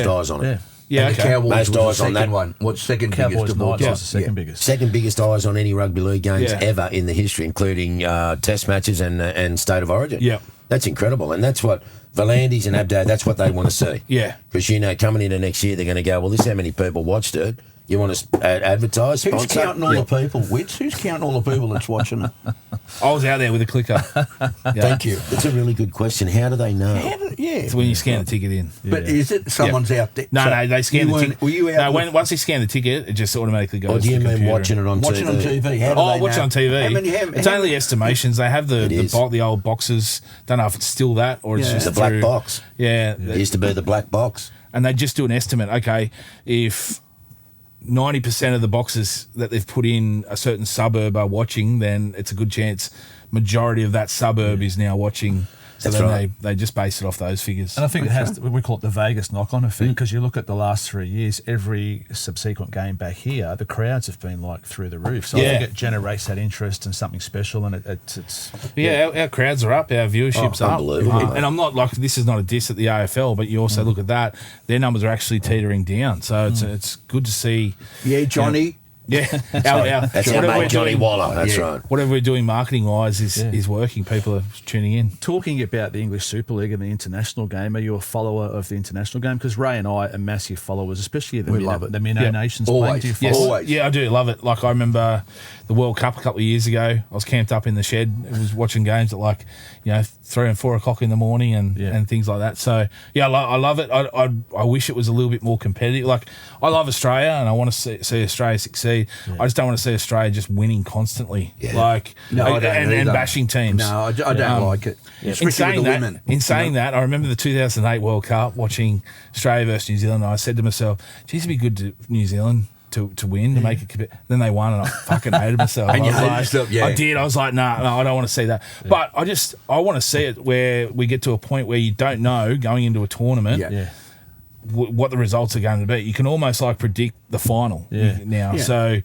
eyes on it. Yeah, and the Cowboys Most was eyes the on that second one. What's second Cowboys biggest of all Knights time? was the second biggest. Second biggest eyes on any rugby league games ever in the history, including test matches and State of Origin. Yeah. That's incredible. And that's what Volandis and Abdo, that's what they want to see. Yeah. Because, coming into next year, they're going to go, well, this is how many people watched it. You want to advertise, Who's sponsor? counting all the people, Wits? Who's counting all the people that's watching it? I was out there with a clicker. Thank you. That's a really good question. How do they know? It's when you scan the ticket in. But is it someone's out there? No, they scan the ticket. Were you out? No, once they scan the ticket, it just automatically goes. Or do you mean watching it on TV? Watching on TV. How do they watch it know? on TV. How many, it's only estimations. They have the old boxes. Don't know if it's still that or it's just the black box. Yeah. It used to be the black box. And they just do an estimate. Okay, if 90% of the boxes that they've put in a certain suburb are watching, then it's a good chance majority of that suburb is now watching. So That's then right. they just base it off those figures. And I think it has, we call it the Vegas knock-on effect, because you look at the last 3 years, every subsequent game back here, the crowds have been like through the roof. So I think it generates that interest and something special, and it's our crowds are up, our viewership's up. Unbelievable. And I'm not like, this is not a diss at the AFL, but you also look at that, their numbers are actually teetering down. So it's good to see. Yeah, Johnny. That's our mate Johnny Waller. That's right. Whatever we're doing marketing-wise is working. People are tuning in. Talking about the English Super League and the international game, are you a follower of the international game? Because Ray and I are massive followers, especially the Minnow Nations playing. Do you follow it? Always. Yeah, I do love it. Like, I remember the World Cup a couple of years ago. I was camped up in the shed. I was watching games at 3 and 4 o'clock in the morning and things like that. So, I love it. I wish it was a little bit more competitive. Like, I love Australia and I want to see Australia succeed. Yeah. I just don't want to see Australia just winning constantly. Yeah. I don't and bashing teams. No, I don't like it. Yeah. In saying that, I remember the 2008 World Cup watching Australia versus New Zealand, and I said to myself, geez, it'd be good to New Zealand to win, to make it. Then they won, and I fucking hated myself. And you hated yourself, yeah. I did. I was like, no, I don't want to see that. Yeah. But I want to see it where we get to a point where you don't know going into a tournament what the results are going to be. You can almost predict the final now. Yeah. So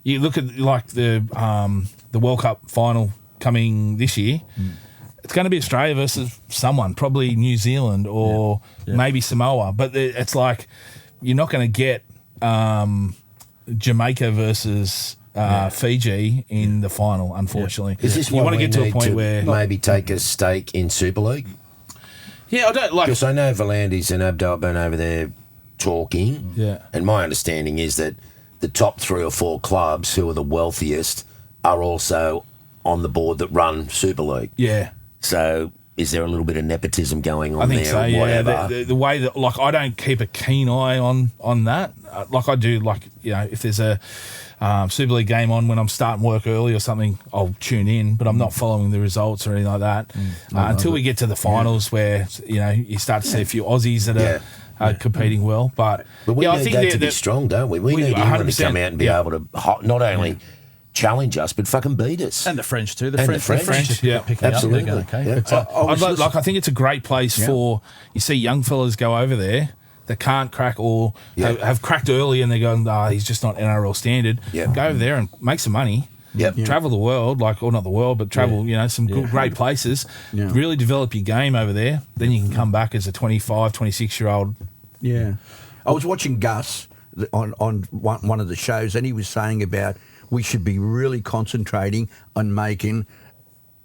you look at the World Cup final coming this year. it's going to be Australia versus someone, probably New Zealand or maybe Samoa. But it's like you're not going to get Jamaica versus Fiji in the final, unfortunately. Is this you want to get to a point where maybe take a stake in Super League? Yeah, I don't like. Because I know Volandis and Abdo have been over there talking. Yeah. And my understanding is that the top 3 or 4 clubs who are the wealthiest are also on the board that run Super League. Yeah. So is there a little bit of nepotism going on I think there? so. Or Yeah. whatever? The way that, like, I don't keep a keen eye on that. Like I do, like, you know, if there's a Super League game on when I'm starting work early or something, I'll tune in, but I'm not following the results or anything like that until we get to the finals where, you know, you start to see a few Aussies that are competing well. But we I need think that to be strong, don't we? We need England to come out and be able to not only challenge us, but fucking beat us. And the French too. And the French. Yeah, absolutely. Up, okay. Yeah. But, I think it's a great place for, you see young fellas go over there that can't crack or have cracked early and they're going, he's just not NRL standard. Yeah. Go over there and make some money. Yep. Yeah. Travel the world, or not the world, but travel, you know, some great places. Yeah. Really develop your game over there. Then you can come back as a 25, 26-year-old. Yeah. I was watching Gus on one of the shows and he was saying about we should be really concentrating on making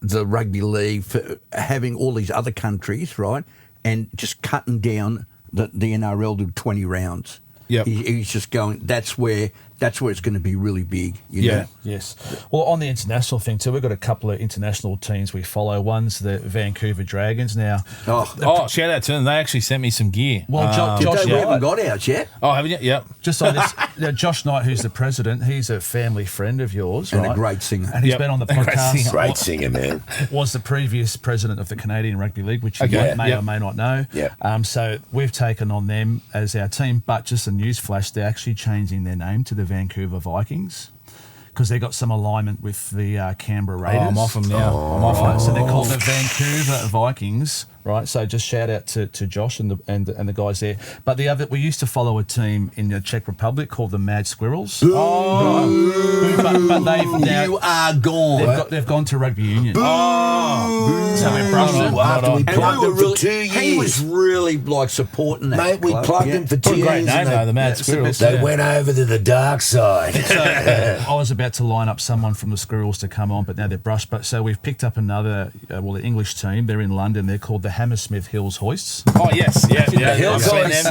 the rugby league for having all these other countries, right, and just cutting down the NRL to 20 rounds. Yep. He's just going, that's where it's going to be really big. You know? Yes. Well, on the international thing too, we've got a couple of international teams we follow. One's the Vancouver Dragons now. Shout out to them. They actually sent me some gear. Well, Josh we haven't got ours yet. Oh, haven't you? Yep. Just on this, Josh Knight, who's the president, he's a family friend of yours, and right? a great singer. And he's been on the podcast. Great singer, man. Was the previous president of the Canadian Rugby League, which you may or may not know. Yeah. So we've taken on them as our team, but just a news flash, they're actually changing their name to the Vancouver Vikings because they got some alignment with the Canberra Raiders. I'm off them now. So they're called the Vancouver Vikings, right? So just shout out to Josh and the guys there. But the other, we used to follow a team in the Czech Republic called the Mad Squirrels. But they've now, you are gone. They've gone to rugby union. So we brushed him after we plugged him for 2 years. He was really like supporting that. Mate, we plugged him for 2 years. Great name though, the Mad Squirrels. They went over to the dark side. So I was about to line up someone from the Squirrels to come on, but now they're brushed. But so we've picked up another, the English team. They're in London. They're called the Hammersmith Hills Hoists. Oh yes, yeah. Hills Hoists.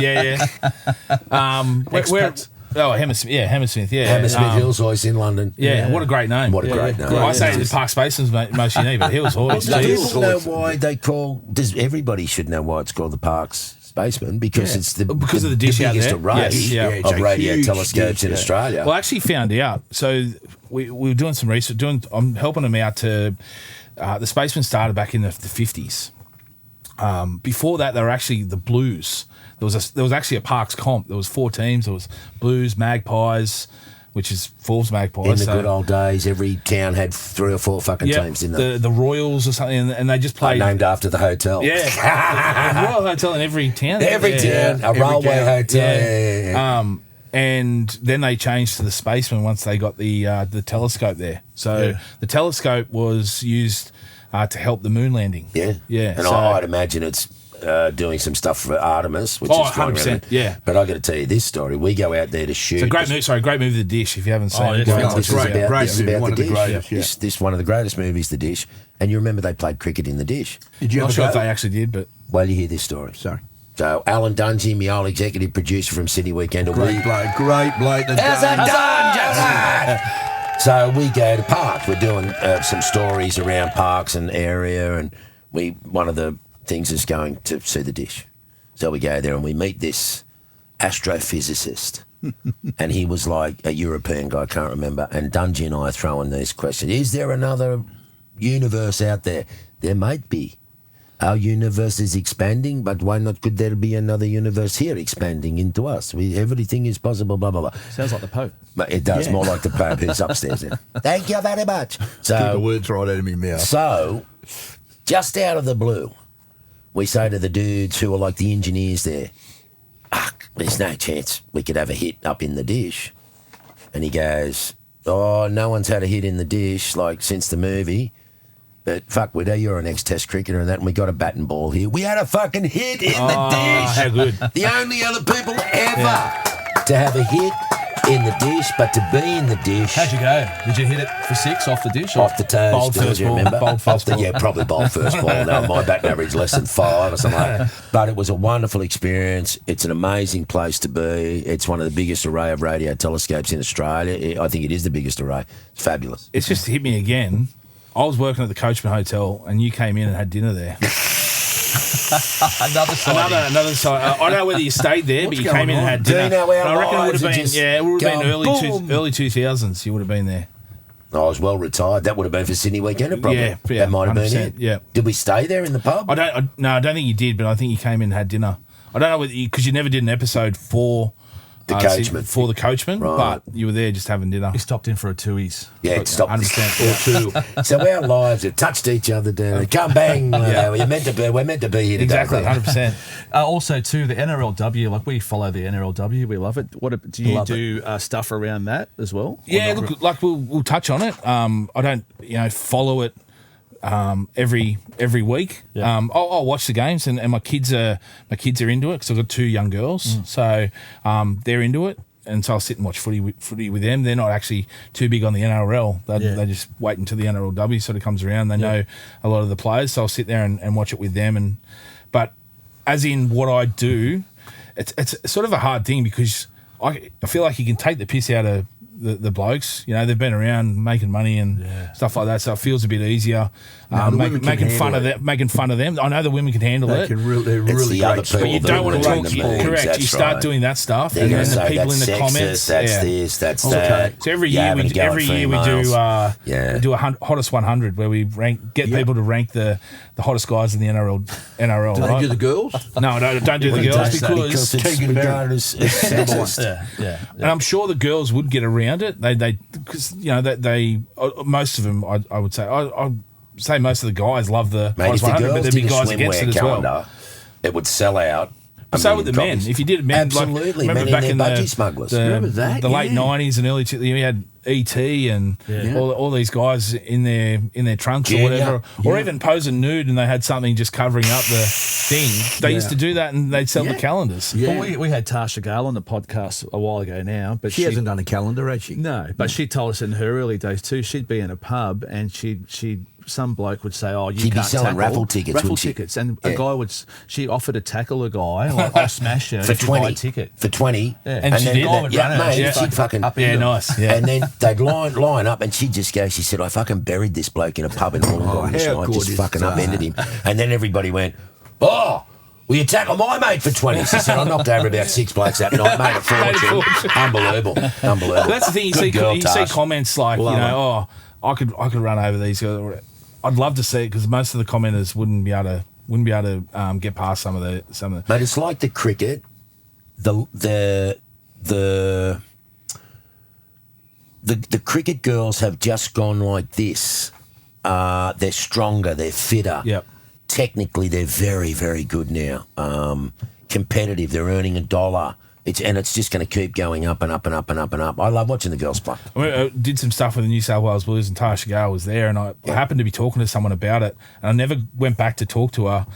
Hammersmith. Yeah, Hammersmith Hills Hoists in London. Yeah, what a great name. What a great name. I say the Park Spacemen most you need, but Hills Hoists. People know why they call. Everybody should know why it's called the Parks Spacemen because it's the of the dish the out biggest there. array of radio telescopes in Australia. Well, I actually found out. So we were doing some research. I'm helping them out to. The Spacemen started back in the 50s. Before that, they were actually the Blues. There was actually a Parks comp. There was 4 teams. There was Blues, Magpies, which is Forbes Magpies. In the good old days, every town had 3 or 4 fucking teams in them. The Royals or something, and they just played. Named after the hotel. Yeah, a Royal Hotel in every town. Every town, a railway hotel. Yeah. And then they changed to the Spacemen once they got the telescope there. So the telescope was used to help the moon landing. Yeah. And I'd imagine it's doing some stuff for Artemis, which is 100%. Yeah. But I got to tell you this story. We go out there to shoot. It's a great movie. Great movie, The Dish. If you haven't seen it, it's great. One of the greatest. Dish. This one of the greatest movies, The Dish. And you remember they played cricket in The Dish. Did you Not sure if they actually did, but well, you hear this story. Sorry. So Alan Dungy, my old executive producer from Sydney Weekend. Great bloke. How's that done, So we go to Park. We're doing some stories around parks and area, and one of the things is going to see The Dish. So we go there and we meet this astrophysicist, and he was like a European guy, I can't remember. And Dungy and I are throwing these questions: is there another universe out there? There might be. Our universe is expanding, but why not could there be another universe here expanding into us? Everything is possible, blah, blah, blah. Sounds like the Pope. But it does, more like the Pope who's upstairs there. Thank you very much. Took the words right out of my mouth. So, just out of the blue, we say to the dudes who are like the engineers there, there's no chance we could have a hit up in The Dish. And he goes, no one's had a hit in The Dish, like, since the movie. But fuck, Widow, you're an ex-test cricketer and that, and we got a bat and ball here. We had a fucking hit in the dish. How good. The only other people ever to have a hit in the dish, but to be in the dish. How'd you go? Did you hit it for 6 off the dish? Off the toes. Bowled first do you ball. remember? Bowled first ball. Yeah, probably bowled first ball. No, my batting average less than 5 or something like that. But it was a wonderful experience. It's an amazing place to be. It's one of the biggest array of radio telescopes in Australia. I think it is the biggest array. It's fabulous. It's just hit me again. I was working at the Coachman Hotel, and you came in and had dinner there. Another side. Another side. I don't know whether you stayed there, but you came in and had Do you dinner. know how I reckon it would lives have are been. just Yeah, it would have been going early 2000s. You would have been there. I was well retired. That would have been for Sydney Weekend, probably. Yeah, that might have been 100%, it. yeah. Did we stay there in the pub? I don't think you did, but I think you came in and had dinner. I don't know whether because you never did an episode for The Coachman. for the Coachman, Right. but you were there just having dinner. He stopped in for a twoies. Yeah, it stopped 100%. or 2. So our lives have touched each other down. Come bang! We're meant to be here today. Exactly, 100%. Also, too, the NRLW, like we follow the NRLW, we love it. Do you do stuff around that as well? Yeah, look, like we'll touch on it. I don't, follow it every week. Yeah. I'll watch the games, and my kids are into it because I've got 2 young girls, so they're into it. And so I'll sit and watch footy with them. They're not actually too big on the NRL. They just wait until the NRLW sort of comes around. They know a lot of the players, so I'll sit there and watch it with them. But as in what I do, it's sort of a hard thing because I feel like you can take the piss out of the blokes. They've been around making money and stuff like that, so it feels a bit easier. Making fun of them. I know the women can handle it. They're It's really the other great. people But you that don't are want to running talk. the meetings, Correct. that's You start right. doing that stuff, They're and going then to the say people in that's the sexist, comments. that's this, that's that. So every You year having we a go at do females. we do a hottest 100 where we get people to rank the hottest guys in the NRL. Do they Right? do the girls? No, don't do the girls Because it's because regarded as sexist. Yeah. and I'm sure the girls would get around it. They because they most of them I would say I say most of the guys love the Mate, if hottest the 100, but girls there'd be did a guys against it swimwear as well. calendar, it would sell out. So with the men, if you did men, Absolutely, like, men remember in back their in budgie the, smugglers. Remember that? the late Yeah. 90s and early, you had ET and all these guys in their trunks or whatever, or even posing nude and they had something just covering up the thing. They used to do that and they'd sell the calendars. Yeah. Well, we had Tasha Gale on the podcast a while ago now, but She hasn't done a calendar, has she? No, but she told us in her early days too. She'd be in a pub and some bloke would say, "Oh, you She'd be can't selling tackle." raffle tickets, raffle wouldn't she? tickets, and Yeah. a guy she offered to tackle a guy, like I'll smash you for if you buy a 20. ticket. For 20. Yeah. And she then did. guy would run out, mate, yeah. she'd fucking Up Yeah, into nice. Yeah. And then they'd line up, and she'd just go. She said, "I fucking buried this bloke in a pub in Wollongong this how night, good just is fucking that? upended him." And then everybody went, "Oh, will you tackle my mate for 20?" She said, "I knocked over about 6 blokes that night, made a fortune." Unbelievable. But that's the thing. You Good see, girl, you see Tash. comments like, Love I could run over these guys. I'd love to see it because most of the commenters wouldn't be able to get past some of the. Mate, it's like the cricket. The cricket girls have just gone like this. They're stronger. They're fitter. Yep. Technically, they're very, very good now. Competitive. They're earning $1. It's just going to keep going up and up and up and up and up. I love watching the girls play. I did some stuff with the New South Wales Blues and Tasha Gale was there and I happened to be talking to someone about it and I never went back to talk to her.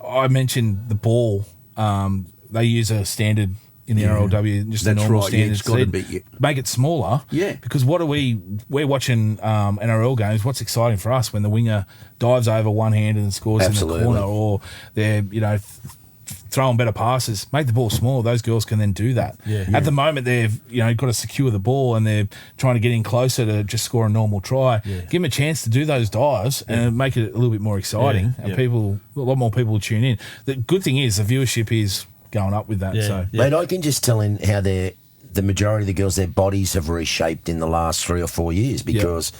I mentioned the ball. They use a standard in the NRLW, just a That's normal right, yeah, standard. it's gotta be, Make it smaller. Yeah. Because we're watching NRL games. What's exciting for us when the winger dives over one-handed and scores Absolutely. in the corner or they're, throwing better passes, make the ball smaller. Those girls can then do that. At the moment, they've got to secure the ball and they're trying to get in closer to just score a normal try. Give them a chance to do those dives and make it a little bit more exciting. And a lot more people will tune in. The good thing is the viewership is going up with that. Mate, I can just tell in how the majority of the girls, their bodies have reshaped in the last 3 or 4 years because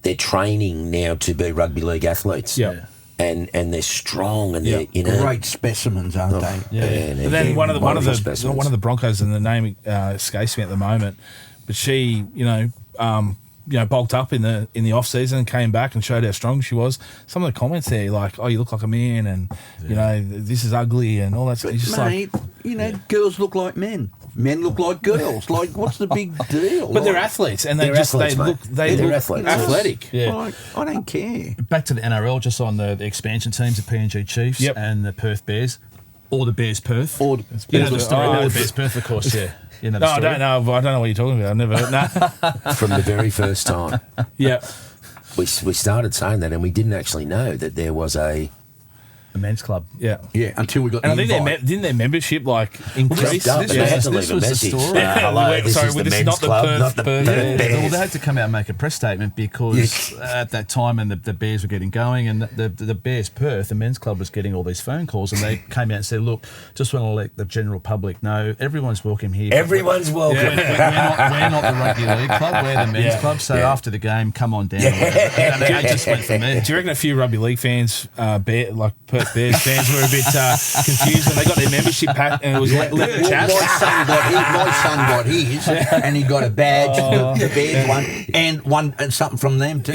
they're training now to be rugby league athletes. Yeah. And they're strong and they're Great specimens, aren't they? And then one of the specimens. Broncos, and the name escapes me at the moment, but she bulked up in the off season and came back and showed how strong she was. Some of the comments there, like, "Oh, you look like a man," and this is ugly and all that. It's just Mate, girls look like men. Men look like girls. Like, what's the big deal? But they're athletes, and they look athletes. athletic. Like, I don't care. Back to the NRL, just on the expansion teams, the PNG Chiefs and the Perth Bears, or the Bears Perth. Or you know the story about the Bears Perth, of course, yeah. You know the story? I don't know what you're talking about. I've never heard that. From the very first time. Yeah. We started saying that, and we didn't actually know that there was a men's club. Yeah, until we got and the I think invite. didn't their membership increase? This was the story. Hello, this is the men's club, not the Perth Bears. Well, they had to come out and make a press statement because at that time, and the Bears were getting going, and the Bears Perth, the men's club, was getting all these phone calls, and they came out and said, "Look, just want to let the general public know everyone's welcome here. Everyone's welcome. We're not the rugby league club. We're the men's club. So after the game, come on down." And they just went from there. Do you reckon a few rugby league fans, Perth Bears fans, were a bit confused when they got their membership pack and it was let chat? My son got his, and he got a badge, the Bears one, and something from them too.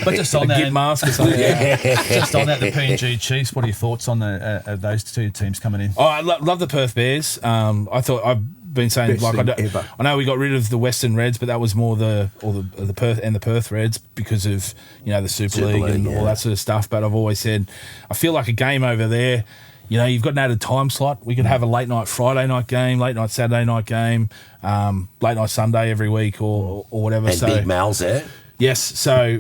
But just on a that, git mask or something. Just on that, the PNG Chiefs. What are your thoughts on those two teams coming in? Oh, I love the Perth Bears. I thought I've been saying I know we got rid of the Western Reds, but that was more the Perth and the Perth Reds because of the Super League and all that sort of stuff. But I've always said I feel like a game over there. You've got an added time slot. We could have a late night Friday night game, late night Saturday night game, late night Sunday every week or whatever. And Big Mal's there. Yes, so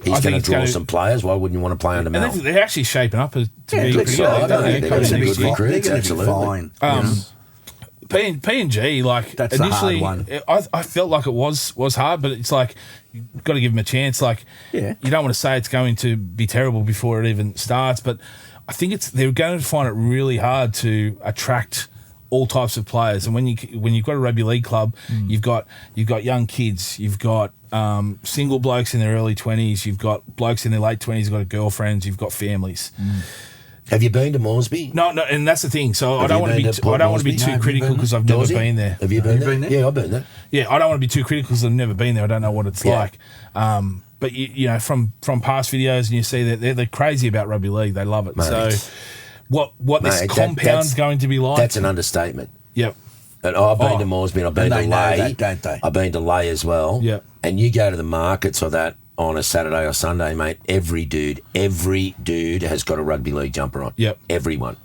he's going to draw some players. Why wouldn't you want to play under Mal? They're actually shaping up to be pretty good. They're going to be good recruits, absolutely. PNG, that's initially, the hard one. I felt like it was hard, but it's like you've got to give them a chance. You don't want to say it's going to be terrible before it even starts, but I think they're going to find it really hard to attract all types of players. And when you've got a rugby league club, you've got young kids, you've got single blokes in their early 20s, you've got blokes in their late 20s, you've got girlfriends, you've got families. Have you been to Moresby? No, and that's the thing. So I don't want to be too critical because I've never been there. Have you been there? Yeah, I've been there. Yeah, I don't want to be too critical because I've never been there. I don't know what it's like. But from past videos, and you see that they're crazy about rugby league. They love it. Mate, so what this compound's going to be like? That's an understatement. Yep. And I've been to Moresby and I've been to Lay. That, don't they? I've been to Lay as well. Yep. And you go to the markets or that on a Saturday or Sunday, mate, every dude has got a rugby league jumper on. Yep. Everyone.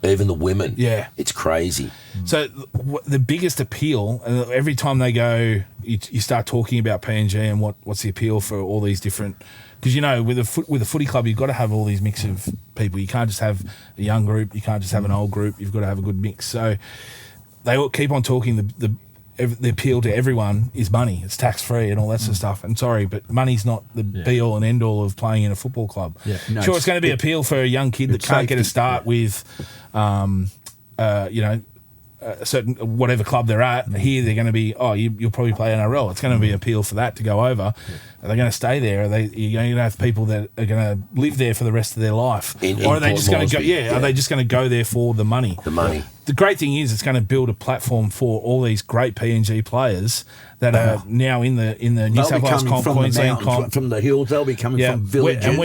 Even the women. Yeah. It's crazy. So the biggest appeal, every time they go, you start talking about PNG and what's the appeal for all these different... Because, with a footy club, you've got to have all these mix of people. You can't just have a young group. You can't just have an old group. You've got to have a good mix. So they all keep on talking. The appeal to everyone is money. It's tax-free and all that sort of stuff. And sorry, but money's not the be-all and end-all of playing in a football club. Yeah. No, sure, it's going to be appeal for a young kid that can't get a start with, a certain whatever club they're at. Here they're going to be, you'll probably play NRL. It's going to be appeal for that to go over. Are they going to stay there? You're going to have people that are going to live there for the rest of their life, or are they just going to go? Yeah, are they just going to go there for the money? The money. The great thing is, it's going to build a platform for all these great PNG players that are now in the New South Wales comp, Queensland comp, from the hills. They'll be coming from villages, and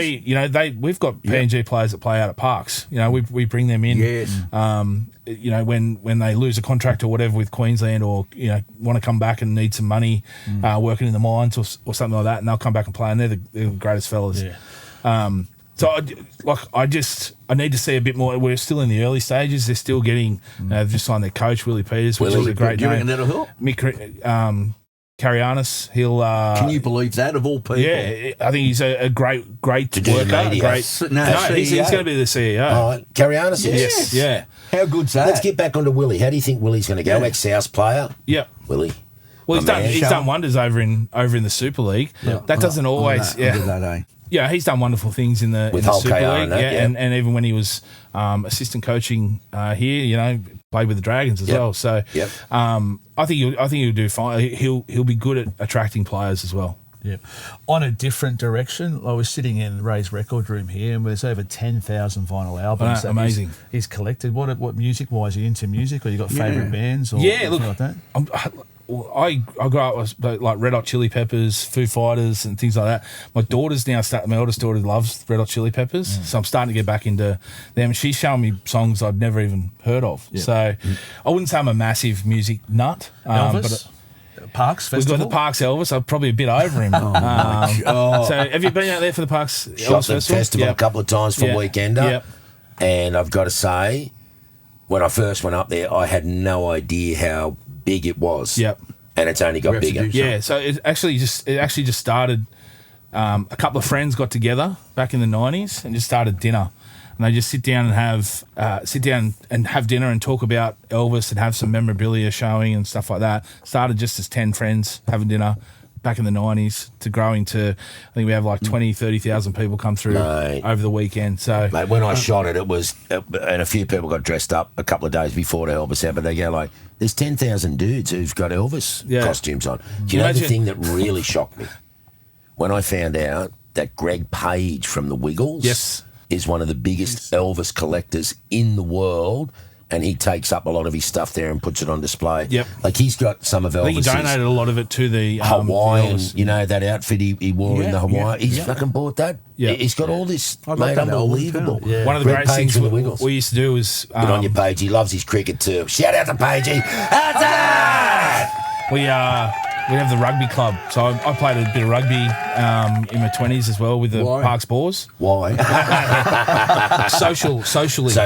we've got PNG players that play out at parks. We bring them in. Yes. When they lose a contract or whatever with Queensland, or want to come back and need some money, working in the mines or something like that, and they'll come back and play, and they're the greatest fellas. Yeah. So I need to see a bit more. We're still in the early stages. They're still getting. They've just signed their coach Willie Peters, which is a great name. Do you reckon that'll help? Mick Carianis, he'll. Can you believe that of all people? Yeah, I think he's a great worker. He's going to be the CEO. Oh, Carianis, yes. Yeah. How good's that? Let's get back onto Willie. How do you think Willie's going to go? Ex-South player. Yep. Willie. Well, he's done wonders over in the Super League. Yeah. That doesn't always. Yeah, he's done wonderful things in the Super League. And even when he was assistant coaching here, played with the Dragons as well. So I think he'll do fine. He'll be good at attracting players as well. Yeah. On a different direction, I was sitting in Ray's record room here, and there's over 10,000 vinyl albums. Amazing. He's collected. What music wise? Are you into music, or you got favourite bands, or look, like that? I grew up with like Red Hot Chili Peppers, Foo Fighters, and things like that. My daughter's now my eldest daughter loves Red Hot Chili Peppers, so I'm starting to get back into them. She's showing me songs I'd never even heard of. Yeah. So I wouldn't say I'm a massive music nut. Elvis? Parks Festival? We've got the Parks Elvis. I'm probably a bit over him. So have you been out there for the Parks Shot Elvis the festival a couple of times for Weekender. Yep. And I've got to say, when I first went up there, I had no idea how big it was. Yep. And it's only got bigger. Yeah, so it actually just started. A couple of friends got together back in the 90s and just started dinner. And they just sit down and have dinner and talk about Elvis and have some memorabilia showing and stuff like that. Started just as 10 friends having dinner back in the 90s to growing to, I think we have like 20, 30,000 people come through over the weekend. So, mate, when I shot it, it was, and a few people got dressed up a couple of days before to help us out, but they go like, there's 10,000 dudes who've got Elvis costumes on. Do you know the thing that really shocked me? When I found out that Greg Page from the Wiggles is one of the biggest Elvis collectors in the world, and he takes up a lot of his stuff there and puts it on display. Yep. Like he's got some of Elvis's. I think he donated a lot of it to the Hawaiian, that outfit he wore in the Hawaii. He's fucking bought that. Yeah. He's got all this, mate, unbelievable. Yeah. One of the Greg great Page things from the Wiggles. we used to do was... Good on your Page. He loves his cricket too. Shout out to Pagey. We have the rugby club, so I played a bit of rugby in my 20s as well with the Parks Boars. Why? Socially. Socials.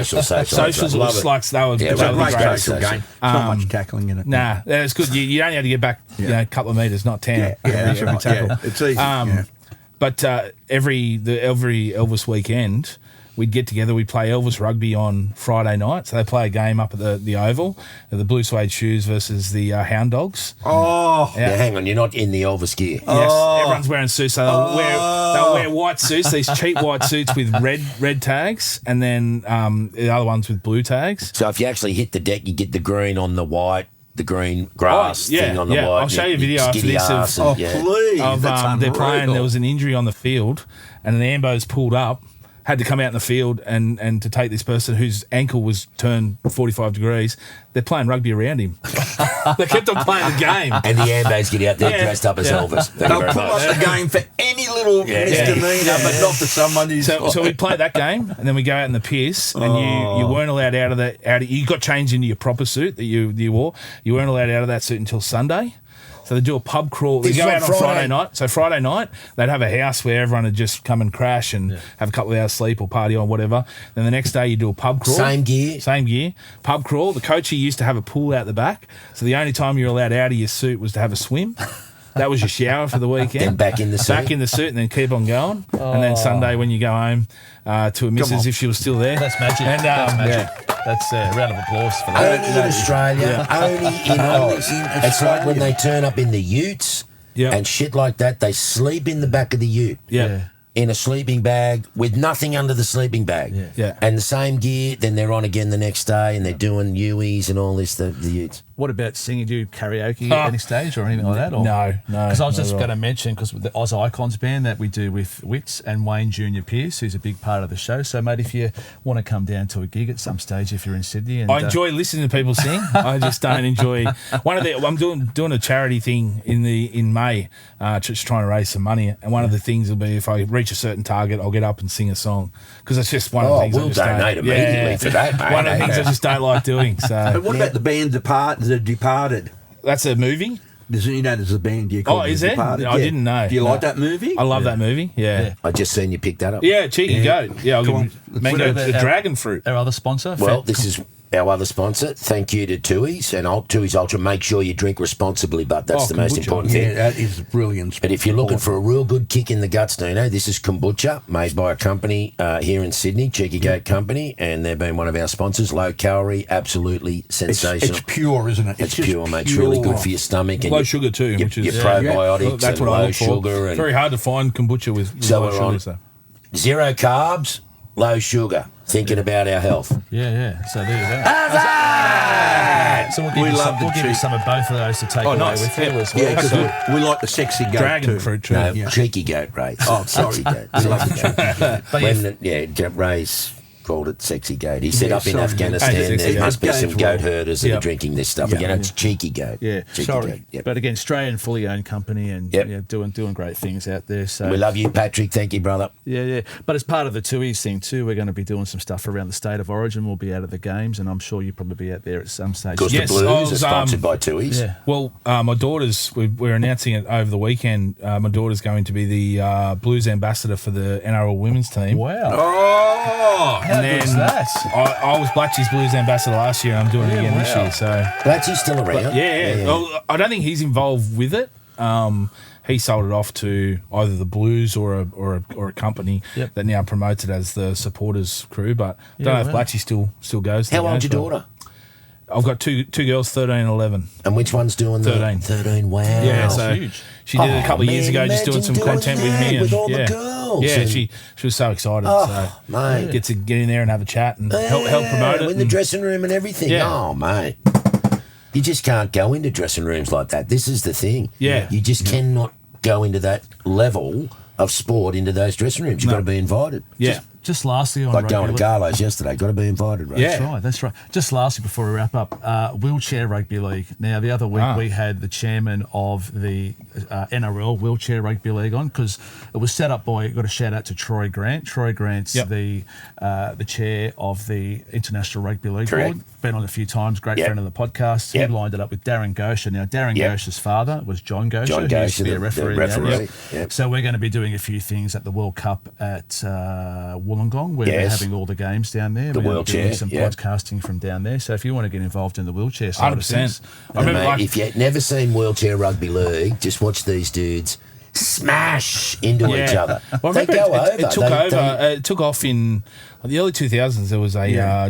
Love like they were it's a great social game. Not much tackling in it. Nah, it's good. You only have to get back a couple of metres, not 10 every tackle. Yeah. It's easy. But every Elvis weekend, we'd get together, we'd play Elvis rugby on Friday night. So they play a game up at the Oval, the Blue Suede Shoes versus the Hound Dogs. Oh. Yeah, hang on, you're not in the Elvis gear. Yes, everyone's wearing suits. So they'll wear white suits, these cheap white suits with red tags, and then the other ones with blue tags. So if you actually hit the deck, you get the green on the white, the green grass thing on the white. I'll show you a video after this please. Of they're playing. There was an injury on the field, and the Ambos pulled up. Had to come out in the field and to take this person whose ankle was turned 45 degrees. They're playing rugby around him. They kept on playing the game. And the Ambos get out there dressed up as Elvis. They'll pull up the game for any little misdemeanor, but not for someone who's... So we play that game, and then we go out in the piss, and you weren't allowed out of you got changed into your proper suit that you wore. You weren't allowed out of that suit until Sunday. So they do a pub crawl. They go out on Friday night. So Friday night, they'd have a house where everyone would just come and crash and have a couple of hours sleep or party or whatever. Then the next day you do a pub crawl. Same gear. Pub crawl. The coach used to have a pool out the back. So the only time you were allowed out of your suit was to have a swim. That was your shower for the weekend. Then back in the suit. And then keep on going. And then Sunday when you go home to a missus, if she was still there. That's magic. And, that's magic. That's a round of applause for that. Only in Australia, only in Oz. It's like when they turn up in the utes and shit like that, they sleep in the back of the ute. Yeah. In a sleeping bag with nothing under the sleeping bag. Yeah. And the same gear, then they're on again the next day and they're doing Uis and all this, the utes. What about singing? Do you karaoke at any stage or anything like that? Or? No. Because I was just going to mention, because with the Oz Icons band that we do with Wits and Wayne Junior Pierce, who's a big part of the show. So, mate, if you want to come down to a gig at some stage, if you're in Sydney, and I enjoy listening to people sing. I just don't enjoy. I'm doing a charity thing in May, just trying to raise some money. And one of the things will be if I reach a certain target, I'll get up and sing a song because it's just one of the things. We'll donate immediately for that, mate. One of the things I just don't like doing. So, but what about the band The Departed? That's a movie. There's a band here called is The it? Departed. I didn't know. Do you like that movie? I love that movie. Yeah. I just seen you pick that up. Yeah, cheeky goat. Yeah, I'll give you mango, the dragon fruit. Our other sponsor. Well, this is our other sponsor. Thank you to Tui's and Tui's Ultra. Make sure you drink responsibly, but that's the most important thing. Yeah, that is brilliant. But if you're looking for a real good kick in the guts, Dino, this is kombucha made by a company here in Sydney, Cheeky Goat Company, and they've been one of our sponsors. Low calorie, absolutely sensational. It's pure, isn't it? It's pure, mate. It's really good for your stomach. And low sugar too, which is your probiotics that's and what I low look for. sugar. It's very hard to find kombucha with low sugar. So. Zero carbs, low sugar. Thinking about our health. Yeah. So there you go. So we'll give you some of both of those to take away with you as well. Yeah, because we like the sexy goat dragon too. fruit too. No, cheeky goat, Ray. Oh, sorry. Cheeky goat. We love the cheeky goat. Raise called it Sexy Goat. He said up in sorry, Afghanistan Hey, there must be some Goat goat War. herders that Yep. are drinking this stuff. Yeah. You know, it's Cheeky Goat. Yeah, Cheeky sorry. Goat. Yep. But again, Australian fully owned company and Yep. doing great things out there. So We love you, Patrick. Thank you, brother. Yeah. But as part of the Tui's thing too, we're going to be doing some stuff around the state of origin. We'll be out of the games, and I'm sure you'll probably be out there at some stage. Because Yes, the I Blues was, are sponsored by Tui's. Yeah. Well, my daughter's, we're announcing it over the weekend. My daughter's going to be the Blues ambassador for the NRL women's team. Wow. Oh, How good's that? I was Blatchy's Blues ambassador last year, and I'm doing it again this wow. year. So Blatchy's still around. yeah. Well, I don't think he's involved with it. He sold it off to either the Blues or a company Yep. that now promotes it as the supporters crew. But I don't know if wow. Blatchy still goes. to How the old's games, your but daughter? I've got two girls, 13 and 11. And which one's doing 13. 13, wow. Yeah, so huge. she did it a couple of Oh, years man, ago, just doing imagine some content with that me. with And, all the yeah. girls Yeah, and- she was so excited. Oh, so mate. get to get in there and have a chat and help promote it. In the and- dressing room and everything. Yeah. Oh, mate. You just can't go into dressing rooms like that. This is the thing. Yeah. You just cannot go into that level of sport into those dressing rooms. You've got to be invited. yeah. Just lastly on Like going to rugby Garlo's yesterday. Got to be invited, right? Yeah. That's right. Just lastly, before we wrap up, Wheelchair Rugby League. Now, the other week we had the chairman of the NRL Wheelchair Rugby League on, because it was set up by, got a shout out to Troy Grant. Troy Grant's Yep. the chair of the International Rugby League Correct. Board. Been on a few times, great Yep. friend of the podcast. Yep. He lined it up with Darren Gosha. Now, Darren Yep. Gosha's father was John Gosha, John who used to Gosha, be a the referee. referee. Yep. Yep. So we're going to be doing a few things at the World Cup at Wollongong, where they're Yes. having all the games down there. The We're gonna be doing wheelchair, some yeah. podcasting from down there. So if you want to get involved in the wheelchair side of 100%. things, I remember, Mate, like, if you've never seen Wheelchair Rugby League, just watch these dudes smash into each other. Well, They I remember go over. it took They- over. It took off in the early 2000s. There was a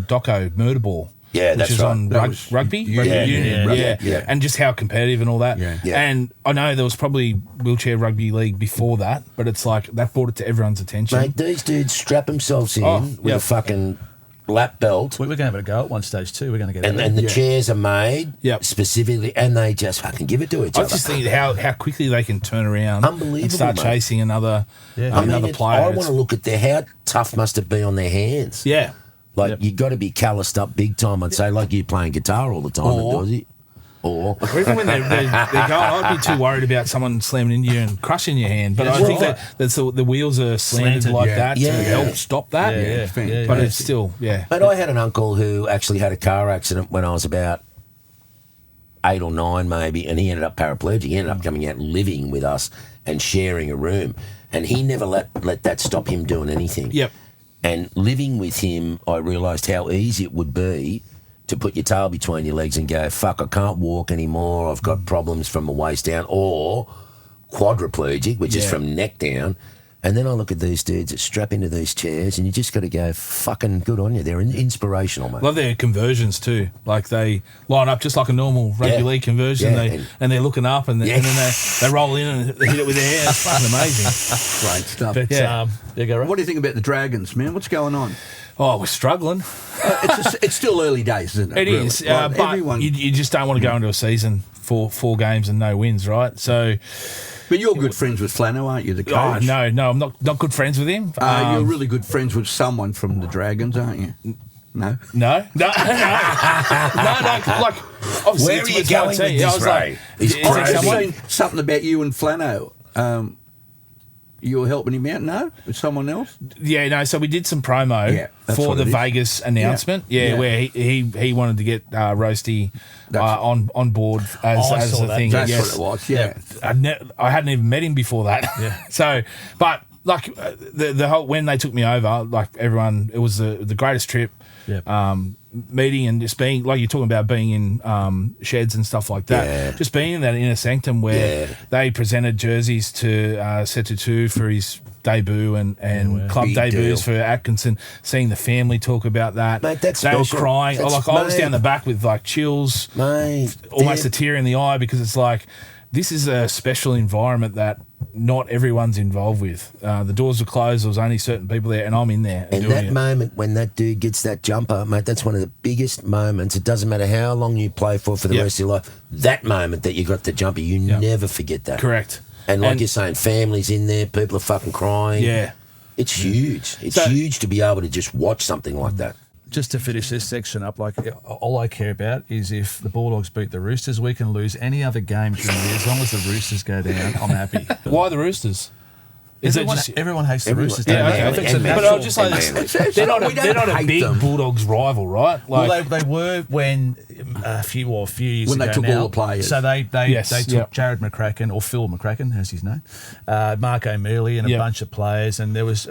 Doco murder ball. Yeah, which that's was right. on That was rugby Union. Union, Yeah, yeah. and just how competitive and all that. Yeah. Yeah. And I know there was probably Wheelchair Rugby League before that, but it's like that brought it to everyone's attention. Mate, these dudes strap themselves in Oh, with yeah. a fucking lap belt. we're going to have a go at one stage too. We're going to get And, out and the there. chairs are made Yep. specifically, and they just fucking give it to each I other. just think how quickly they can turn around Unbelievable, and start mate. chasing another I mean, another it's- player. I It's- want to look at how tough must it be on their hands. yeah. Like, Yep. you got to be calloused up big time, I'd say, like you playing guitar all the time, Or- does he? Or Or even when they're going, I'd be too worried about someone slamming into you and crushing your hand. But I think that's the wheels are slanted Slanted, like yeah. that Yeah. to help stop that. Yeah, fantastic. But it's still, yeah. Mate, I had an uncle who actually had a car accident when I was about 8 or 9 maybe, and he ended up paraplegic. He ended up coming out living with us and sharing a room. And he never let that stop him doing anything. Yep. And living with him, I realised how easy it would be to put your tail between your legs and go, fuck, I can't walk anymore. I've got problems from the waist down, or quadriplegic, which is Yeah. from neck down. And then I look at these dudes that strap into these chairs, and you just got to go, fucking good on you. They're inspirational, mate. Love their conversions too. Like they line up just like a normal rugby Yeah. league conversion. Yeah. And they're looking up and, Yeah. and then they roll in and hit it with their hands. It's fucking amazing. great stuff. But Yeah. there you go, right? What do you think about the Dragons, man? What's going on? Oh, we're struggling. It's still early days, isn't it? It really? is, Like, but everyone. you just don't want to go into a season for 4 games and no wins, right? So, But you're good friends with Flano, aren't you? The coach. no, I'm not good friends with him. You're really good friends with someone from the Dragons, aren't you? No. No. Like, obviously, Where are you it's my going team. with I this, was Ray? like, He's is it crazy. I've someone? seen something about you and Flano. You were helping him out, no? With someone else? Yeah, no. So we did some promo Yeah, that's for what the it is. Vegas announcement. Yeah, Yeah. where he wanted to get Roasty on board as Oh, I as saw a that. thing. That's yes. what it was, yeah. I hadn't even met him before that. Yeah. So, but like the whole when they took me over, like everyone, it was the greatest trip. Yeah. Meeting and just being like you're talking about being in sheds and stuff like that. Yeah. Just being in that inner sanctum where Yeah. they presented jerseys to Setutu for his debut and club Big debuts deal. for Atkinson. Seeing the family talk about that, Mate, that's they were special. crying. That's- I was mate. down the back with like chills, Mate, almost they're- a tear in the eye because it's like this is a special environment that not everyone's involved with. The doors were closed. There was only certain people there, and I'm in there And doing that it. moment when that dude gets that jumper, mate, that's one of the biggest moments. It doesn't matter how long you play for the Yep. rest of your life. That moment that you got the jumper, you never forget that. Correct. And like you're saying, families in there, people are fucking crying. Yeah. It's huge. It's huge to be able to just watch something like that. Just to finish this section up, like all I care about is if the Bulldogs beat the Roosters, we can lose any other game during the year. As long as the Roosters go down, I'm happy. Why the Roosters? Everyone hates the Roosters. Yeah, don't okay. they? I think so. But I was just like, they're not a big Bulldogs rival, right? Like, Well, they were when a few years When ago they took now. all the players. So they Yes, took Jared McCracken, or Phil McCracken, as his name, Mark O'Mealy, and a bunch of players. And there was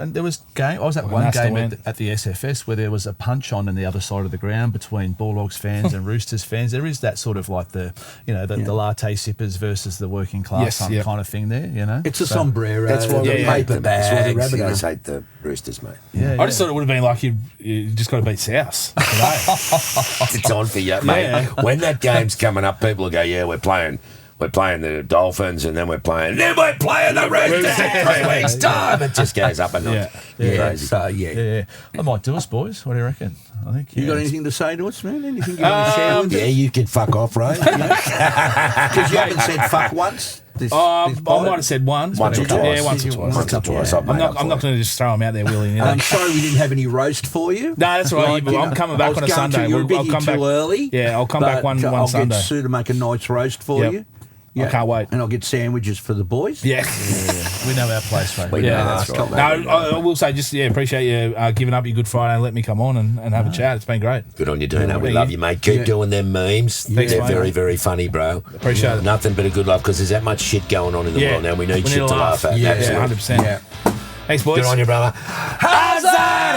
game. I was at one Nasty game man. at the SFS where there was a punch on the other side of the ground between Bulldogs fans and Roosters fans. There is that sort of like the latte sippers versus the working class kind of thing there. You know, It's a sombrero. That's why the paper bags. That's why the you know. Rabbitohs hate the Roosters, mate. Yeah, I just thought it would have been like you just got to beat South today. It's on for you, mate. Yeah. When that game's coming up, people will go, "Yeah, we're playing the Dolphins, and then we're playing the Roosters in 3 weeks' time." It just goes up and up. Yeah. I might do us, boys. What do you reckon? I think. You got anything to say to us, man? Anything you want to share with us? Yeah, you can fuck off, Ray. Because you haven't said fuck once. I might have said once or twice. Yeah, once or twice. Once or twice. I'm not going to just throw them out there willy-nilly. I'm sorry we didn't have any roast for you. No, that's all right. I'm coming back on a Sunday. You're a bit I'll come back too early. Yeah, I'll come back one I'll Sunday. get Sue to make a nice roast for Yep. you. I can't wait. And I'll get sandwiches for the boys. Yeah. We know our place, mate. We know that's right. No, I will say just appreciate you giving up your Good Friday and let me come on and have a chat. It's been great. Good on you, Dino. We love you, mate. Keep doing them memes. Thanks, They're mate. very, very funny, bro. Appreciate it. Nothing but a good laugh because there's that much shit going on in the world now. We need shit to laugh at. Yeah, Absolutely. 100%. Yeah. Thanks, boys. Good on you, brother. How's that?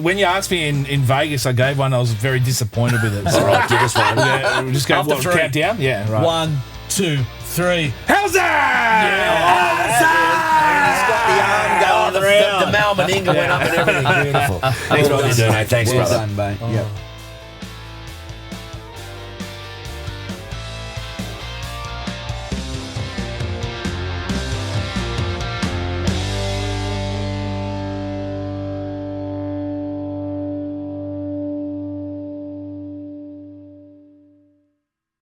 When you asked me in Vegas, I gave one. I was very disappointed with it. All right, give us one. Yeah, we'll just go After three. countdown. Yeah, right. 1, 2, 3. How's that? The Mal Meninga went up and everything. Beautiful. Thanks for all you doing, mate. Thanks, Well brother. done, mate. Yeah.